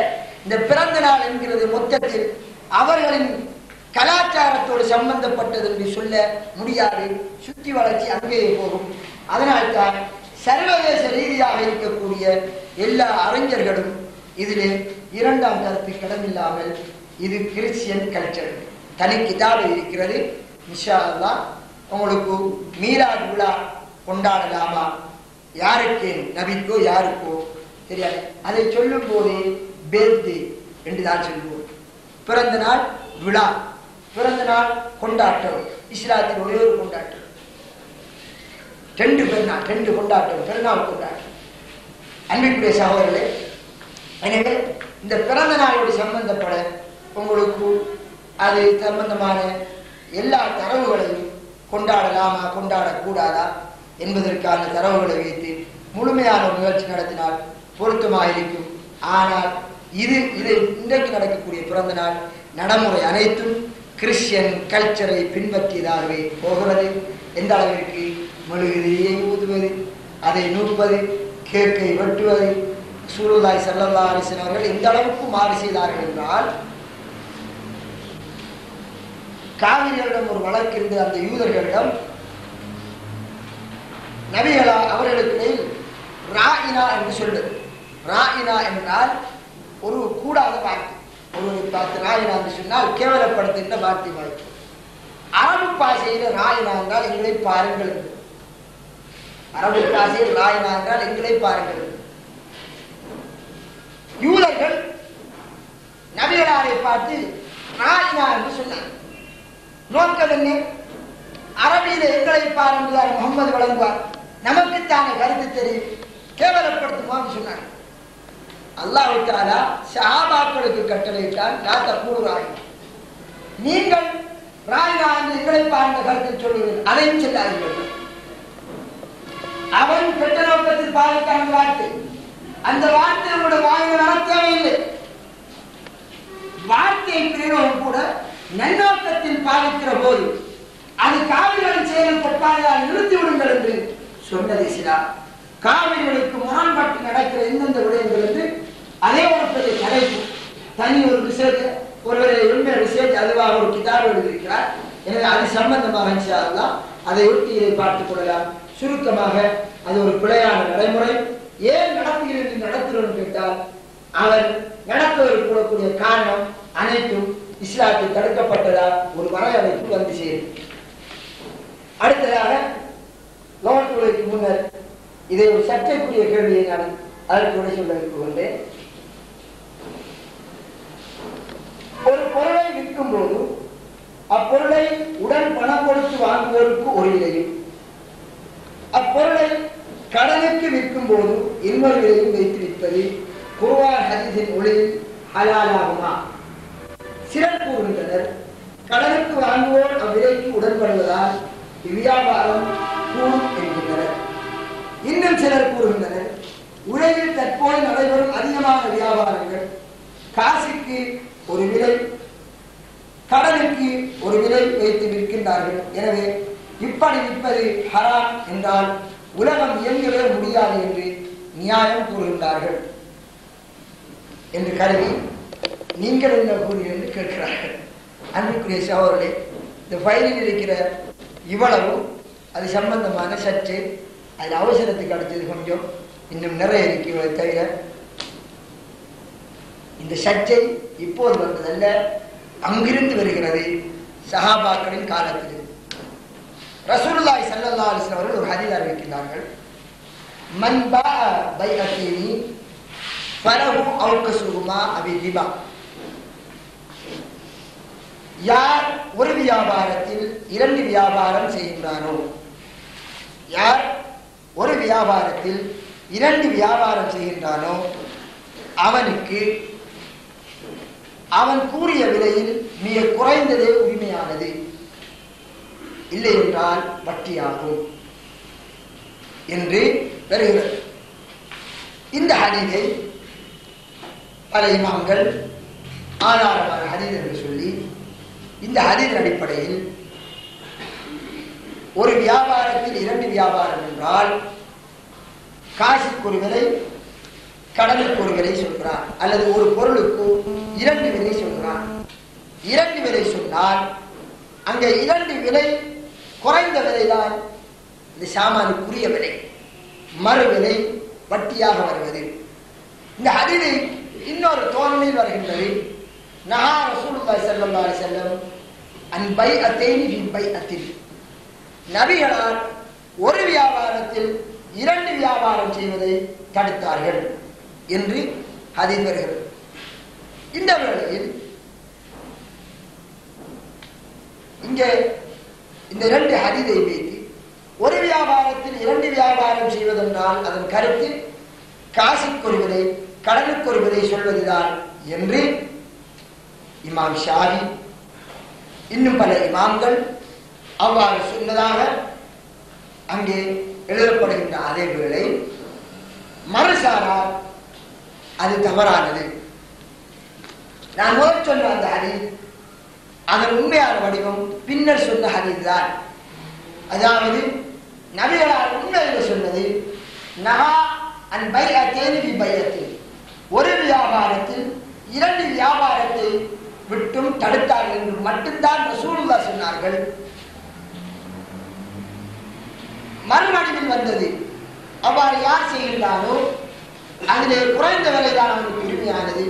இந்த பிறந்த நாள் என்கிறது மொத்தத்தில் அவர்களின் கலாச்சாரத்தோடு சம்பந்தப்பட்டது என்று சொல்ல முடியாது. சுற்றி வளர்ச்சி அங்கேயே போகும். அதனால்தான் சர்வதேச ரீதியாக இருக்கக்கூடிய எல்லா அறிஞர்களும் இதிலே இரண்டாம் கருத்து கடமில்லாமல் இது கிறிஸ்டியன் கல்ச்சர் தனி கிதாபு இருக்கிறது. இன்ஷா அல்லாஹ் உங்களுக்கு மீலாத் விழா கொண்டாடலாமா, யாருக்கு, நபிக்கோ யாருக்கோ தெரியாது. அதை சொல்லும் போதே பேர்தே என்று தான் சொல்லுவோம். பிறந்த நாள் விழா, பிறந்த நாள் கொண்டாட்டம். இஸ்லாத்தில் ஒரே ஒரு கொண்டாட்டம், ரெண்டு கொண்டாட்டம், பெருநாள் கொண்டாட்டம். அன்பிற்குரிய சகோதரர்களே, எனவே இந்த பிறந்த நாளோடு சம்பந்தப்பட உங்களுக்கு அது சம்பந்தமான எல்லா தரவுகளையும் கொண்டாடலாமா கொண்டாடக்கூடாதா என்பதற்கான தரவுகளை வைத்து முழுமையான ஒரு நிகழ்ச்சி நடத்தினால் பொருத்தமாக இருக்கும். ஆனால் இதை இன்றைக்கு நடக்கக்கூடிய பிறந்த நாள் நடைமுறை அனைத்தும் கிறிஸ்டியன் கல்ச்சரை பின்பற்றியதாகவே போகிறது. எந்த அளவிற்கு மெழுகுதிரியை ஊதுவது, அதை நூற்பது, கேக்கை வெட்டுவது, ரசூலுல்லாஹி ஸல்லல்லாஹு அலைஹி வஸல்லம் அவர்கள் எந்த அளவுக்கு மாறு செய்தார்கள் என்றால், காவிரிகளிடம் ஒரு வழக்கு இருந்து அந்த யூதர்களிடம் நபிகளா அவர்களுக்கு ராயினா என்று சொல்வது. ராயினா என்றால் ஒரு கூடாத வார்த்தை. ஒரு பார்த்து ராயினா என்று சொன்னால் கேவலப்படுத்துகின்ற வார்த்தை வாய்ப்பு. அரபு பாஷையில் ராயினா என்றால் எங்களை பாருங்கள். அரபு பாஷையில் ராயினா என்றால் எங்களை பாருங்கள். யூதர்கள் நபிகளாரை பார்த்து ராயினா என்று சொன்னார். நோக்கம் என்ன? அரபியில எங்களை பாருங்கள் முகமது வழங்குவார், நமக்குத்தானே கருத்து தெரியும், கேவலப்படுத்துமான்னு சொன்னார். அல்லாஹ் தஆலா சஹாபாக்களுக்கு கட்டளையிட்டான், லா தக்கூலு ராயினா, நீங்கள் ராயினா என்று எங்களை பாருங்க கருத்து சொல்லுங்கள், அதையும் சொல்லாதீர்கள். அவன் பெற்ற நோக்கத்தில் பாதிக்கான வார்த்தை, அந்த வார்த்தை நம்முடைய வாயில் நடத்தவே இல்லை. வார்த்தை பிரயோகம் கூட நன்னோக்கத்தில் பாதிக்கிற போது அது காவிரிகளின் செயலில் கொப்பாதையால் நிறுத்திவிடுங்கள் என்று சொன்னது இஸ்லாம். காவிரிகளுக்கு முரண்பட்டு நடக்கிற எந்தெந்த விடயங்கள் என்று அதே ஒரு பெரிய தலைப்பு, தனி ஒரு ரிசர்ச், ஒருவரை ரிசர்ச் அதுவாக ஒரு கிதாபு எழுதியிருக்கிறார். எனவே அது சம்பந்தமாக இன்ஷா அல்லாஹ் அதை ஒட்டி இதை பார்த்துக் கொள்ளலாம். சுருக்கமாக அது ஒரு பிழையான நடைமுறை. ஏன் நடத்துகிறது நடத்துகிறோம் கேட்டால், அவர் நடத்துவதற்கு கூடக்கூடிய காரணம் அனைத்தும் இஸ்லாத்தில் தடுக்கப்பட்டதால் ஒரு வரையறைக்கு வந்து சேரும். அடுத்ததாக லோகத்துறைக்கு முன்னர் இதை ஒரு சர்ச்சைக்குரிய கேள்வியை நான் அதற்கு சொல்ல கொண்டேன். ஒரு பொருளை விற்கும் போது அப்பொருளை உடன் பணம் கொடுத்து வாங்குவோருக்கு ஒரு விலையும், அப்பொருளை கடனுக்கு விற்கும் போது இன்னொரு விலையும் வைத்து விற்பது குர்ஆன் ஹதீஸின் ஒளியில் ஹலாலாகுமா? சிலர் கூறுகின்றனர், கடனுக்கு வாங்குவோர் அவ்விலைக்கு உடன்படுவதால் வியாபாரம் கூடும் என்கின்றனர். இன்னும் சிலர் கூறுகின்றனர், உலகில் தற்போது நடைபெறும் அதிகமான வியாபாரங்கள் காசுக்கு ஒரு விலை, கடனுக்கு ஒரு விலை வைத்து விற்கின்றார்கள். எனவே இப்படி விற்பது ஹராம் என்றால் உலகம் இயங்கவே முடியாது என்று நியாயம் கூறுகின்றார்கள். என்று கருதி நீங்கள் என்ன கூறுகிறீர்கள் என்று கேட்கிறார்கள். அன்புக்குரிய சகோதரர்களே, இந்த ஃபைலில் இருக்கிற இவ்வளவு அது சம்பந்தமான சற்று அதில் அவசரத்துக்கு அடுத்தது கொஞ்சம் இன்னும் நிறைய இருக்கிறதை தவிர இந்த சர்ச்சை இப்போது வந்ததல்ல, அங்கிருந்து வருகிறது. சஹாபாக்களின் காலத்தில் ரசூலுல்லாஹி ஸல்லல்லாஹு அலைஹி வஸல்லம் அவர்கள் ஒரு ஹதீஸ் அறிவிக்கிறார்கள். மன் பாஅ பைஅத்தீனி ஃபலஹு அவ்கஸுஹுமா அபி ரிபா. யார் ஒரு வியாபாரத்தில் 2 வியாபாரம் செய்கின்றானோ, யார் ஒரு வியாபாரத்தில் 2 வியாபாரம் செய்கின்றானோ அவனுக்கு அவன் கூறிய விலையில் மிக குறைந்ததே உரிமையானது, இல்லை என்றால் வட்டியாகும் என்று வருகிறது. இந்த ஹதீஸை பல இமாம்கள் ஆதாரமான ஹதீஸ் என்று சொல்லி இந்த ஹதீஸ் அடிப்படையில் ஒரு வியாபாரத்தில் 2 வியாபாரம் என்றால் காசுக்கு ஒரு விலை, கடனுக்கு ஒரு விலை சொல்கிறார், அல்லது ஒரு பொருளுக்கு 2 விலை சொல்கிறார். 2 விலை சொன்னால் அங்கே 2 விலை குறைந்த விலைதான் இந்த சாமானுக்குரிய விலை, மறு விலை வட்டியாக வருவது. இந்த ஹதீஸை இன்னொரு தோரணையில் வருகின்றது. நஹா ரசூலுல்லாஹி ஸல்லல்லாஹு அலைஹி வஸல்லம் அன் பைஅத்தைனி ஃபி பைஅத்தின். நபிகளார் ஒரு வியாபாரத்தில் 2 வியாபாரம் செய்வதை தடுத்தார்கள் என்று ஹதீஸ் வருகிறது. இந்த வேளையில் இங்கே இந்த 2 ஹதீஸை வைத்து ஒரு வியாபாரத்தில் 2 வியாபாரம் செய்வதென்றால் அதன் கருத்து காசுக்கு ஒரு விலை, கடனுக்கு ஒரு விலை சொல்வதுதான் என்று இமாம் ஷாஃபி இன்னும் பல இமாம்கள் அவ்வாறு சொன்னதாக அங்கே எழுதப்படுகின்ற அதே வேளை மறுசாரார் அது தவறானது. நான் முதல் சொன்ன அந்த ஹதீஸ் அதன் உண்மையான வடிவம் பின்னர் சொன்ன ஹதீஸ் தான். அதாவது நபிகளார் உண்மையில் சொன்னது நஹா அன் பைஅத்தைனி ஃபி பைஅத்தின், ஒரு வியாபாரத்தில் 2 வியாபாரத்தை விட்டும் தடுத்தார்கள் என்று மட்டும்தான் ரசூலுல்லாஹ் சொன்னார்கள். மறுமடிவில் வந்தது அவ்வாறு யார் செய்கின்றானோ அதிலே குறைந்த விலைதான் அவனுக்கு உரிமையானது,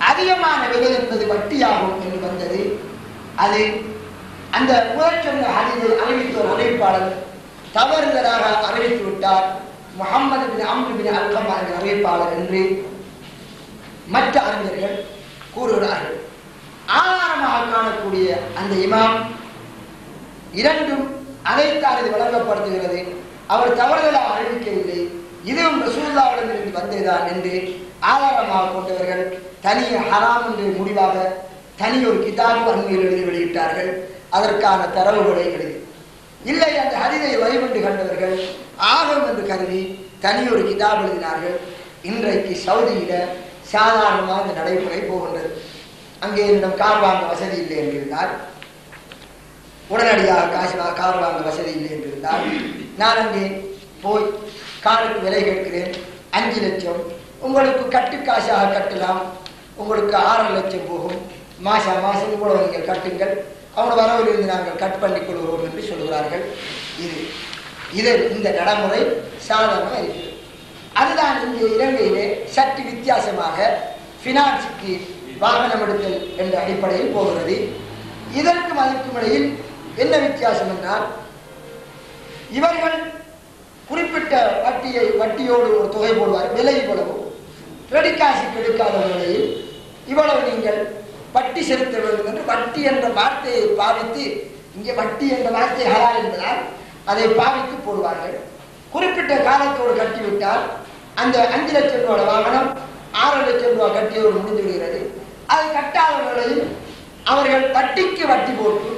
அதிகமான விலை என்பது வட்டியாகும் என்று வந்தது. அது அந்த முதல் சொன்ன ஹதீஸை அறிவித்த ஒரு அறிவிப்பாளர் தவறுதலாக அறிவித்து விட்டார். முஹம்மது பின் அம்ர் பின் அல்கமா என்ற அறிவிப்பாளர் என்று மற்ற அறிஞர்கள் கூறுகிறார்கள். ஆதாரமாக காணக்கூடிய அந்த இமாம் இரண்டும் அதைத்தான் இது வழங்கப்படுத்துகிறது. அவர் தவறுதலாக அறிவிக்கவில்லை, இதுவும் ரசூலுல்லாஹ்விடமிருந்து வந்ததுதான் என்று ஆதாரமாக கொண்டவர்கள் தனிய ஹராம் என்று முடிவாக தனி ஒரு கிதாபு அண்மையில் எழுதி வெளியிட்டார்கள். அதற்கான தரவுகளை எழுதி இல்லை, அந்த ஹதீஸை வழிபண்டு கண்டவர்கள் ஆகும் என்று கருதி தனி ஒரு கிதாப் எழுதினார்கள். இன்றைக்கு சவுதியில சாதாரணமாக இந்த நடைமுறை போகின்றது. அங்கே என்னிடம் கார் வாங்க வசதி இல்லை என்றிருந்தால், உடனடியாக கார் வாங்க வசதி இல்லை என்றிருந்தால் நான் அங்கே போய் காருக்கு விலை கேட்கிறேன், 5 லட்சம், உங்களுக்கு கட்டு காசாக கட்டலாம், உங்களுக்கு 6 லட்சம் போகும், மாசம் இவ்வளவு நீங்கள் கட்டுங்கள், அவங்க வரவிலிருந்து நாங்கள் கட் பண்ணி கொள்கிறோம் என்று சொல்கிறார்கள். இந்த நடைமுறை சாதாரணமாக இருக்கிறது. அதுதான் இங்கே இலங்கையிலே சற்று வித்தியாசமாக பினான்ஸுக்கு வாகனம் எடுத்தல் என்ற அடிப்படையில் போகிறது. இதற்கும் அதற்கும் இடையில் என்ன வித்தியாசம் என்றால், இவர்கள் குறிப்பிட்ட வட்டியோடு ஒரு தொகை போடுவார், விலை இவ்வளவு, ரெடி காசுக்கு எடுக்காத வேளையில் இவ்வளவு நீங்கள் வட்டி செலுத்த வேண்டும் என்று வட்டி என்ற வார்த்தையை பாவித்து, இங்கே வட்டி என்ற வார்த்தை ஹலால் என்பதால் அதை பாவித்து போடுவார்கள். குறிப்பிட்ட காலத்தோடு கட்டிவிட்டால் அந்த 5 லட்சம் ரூபாய் வாகனம் 6 லட்சம் ரூபாய் கட்டியோடு முடிந்து விடுகிறது. அது கட்டாத வேளையில் அவர்கள் வட்டிக்கு வட்டி போட்டு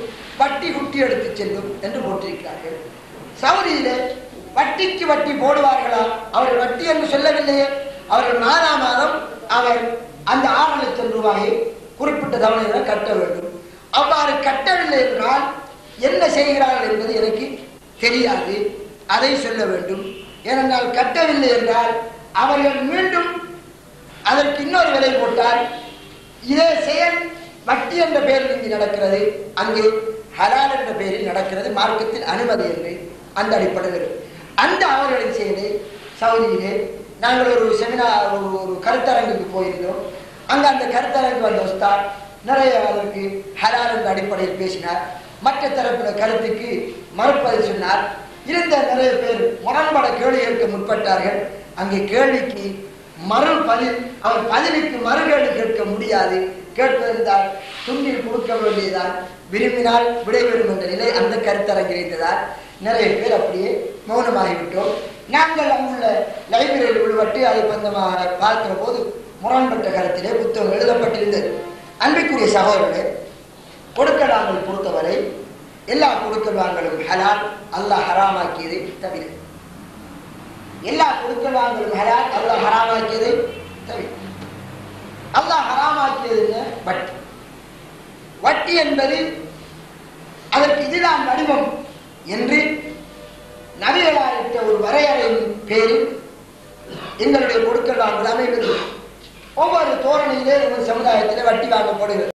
வட்டி குட்டி எடுத்து செல்லும் என்று போட்டிருக்கிறார்கள். சவுதியிலே வட்டிக்கு வட்டி போடுவார்களா? அவர்கள் வட்டி என்று சொல்லவில்லையே, அவர்கள் மாதம் அவர் அந்த 6 லட்சம் ரூபாயை குறிப்பிட்ட தவணைகளை கட்ட வேண்டும். அவ்வாறு கட்டவில்லை என்றால் என்ன செய்கிறார்கள் என்பது எனக்கு தெரியாது, அதை சொல்ல வேண்டும். ஏனென்றால் கட்டவில்லை என்றால் அவர்கள் மீண்டும் அதற்கு இன்னொரு விலை போட்டால் இதே செயல் வட்டி என்ற பெயரில் இங்கு நடக்கிறது, அங்கே ஹலால் என்ற பெயரில் நடக்கிறது, மார்க்கத்தில் அனுமதி என்று அந்த அடிப்படையில் அந்த அவர்களின் செயலை சவுதியிலே நாங்கள் ஒரு செமினார் ஒரு கருத்தரங்குக்கு போயிருந்தோம். அங்க அந்த கருத்தரங்கு வந்த உஸ்தாத் நிறைய அதற்கு ஹலால் என்ற அடிப்படையில் பேசினார். மற்ற தரப்புல கருத்துக்கு மறுப்பதில் சொன்னார். இருந்த நிறைய பேர் முரண்பட கேள்வி கேட்க முற்பட்டார்கள். அங்கே கேள்விக்கு மறு பதில், அவர் பதிலுக்கு மறு கேள்வி கேட்க முடியாது, கேட்பதென்றால் துண்டில் கொடுக்க வேண்டியதால் விரும்பினால் விடைபெறும் என்ற நிலை அந்த கருத்தரங்கில் இருந்ததால் நிறைய பேர் அப்படியே மௌனமாகிவிட்டோம். நாங்கள் அங்குள்ள லைப்ரரியில் உள்வட்டு அதை பந்தமாக பார்க்கிற போது முரண்பட்ட கருத்திலே புத்தகம் எழுதப்பட்டிருந்தது. அன்பிற்குரிய சகோதரர்களே, கொடுக்கல் வாங்கல் பொறுத்தவரை எல்லா கொடுக்கல் வாங்கலும் ஹலால், அல்லாஹ் ஹராமாக்கியதை தவிர. எல்லா கொடுக்கல் வாங்கலும் ஹலால், அல்லாஹ் ஹராமாக்கியதை தவிர. அல்லாஹ் ஹராமாக்கியது என்ன? வட்டி. வட்டி என்பது அதற்கு இதுதான் வடிவம் என்று நபிகளாரிட்ட ஒரு வரையறையின் பேரில் எங்களுடைய கொடுக்கல் வாங்கல் அமைவது. ஒவ்வொரு தோரணையிலே ஒரு சமுதாயத்திலே வட்டி வாங்கப்படுகிறது.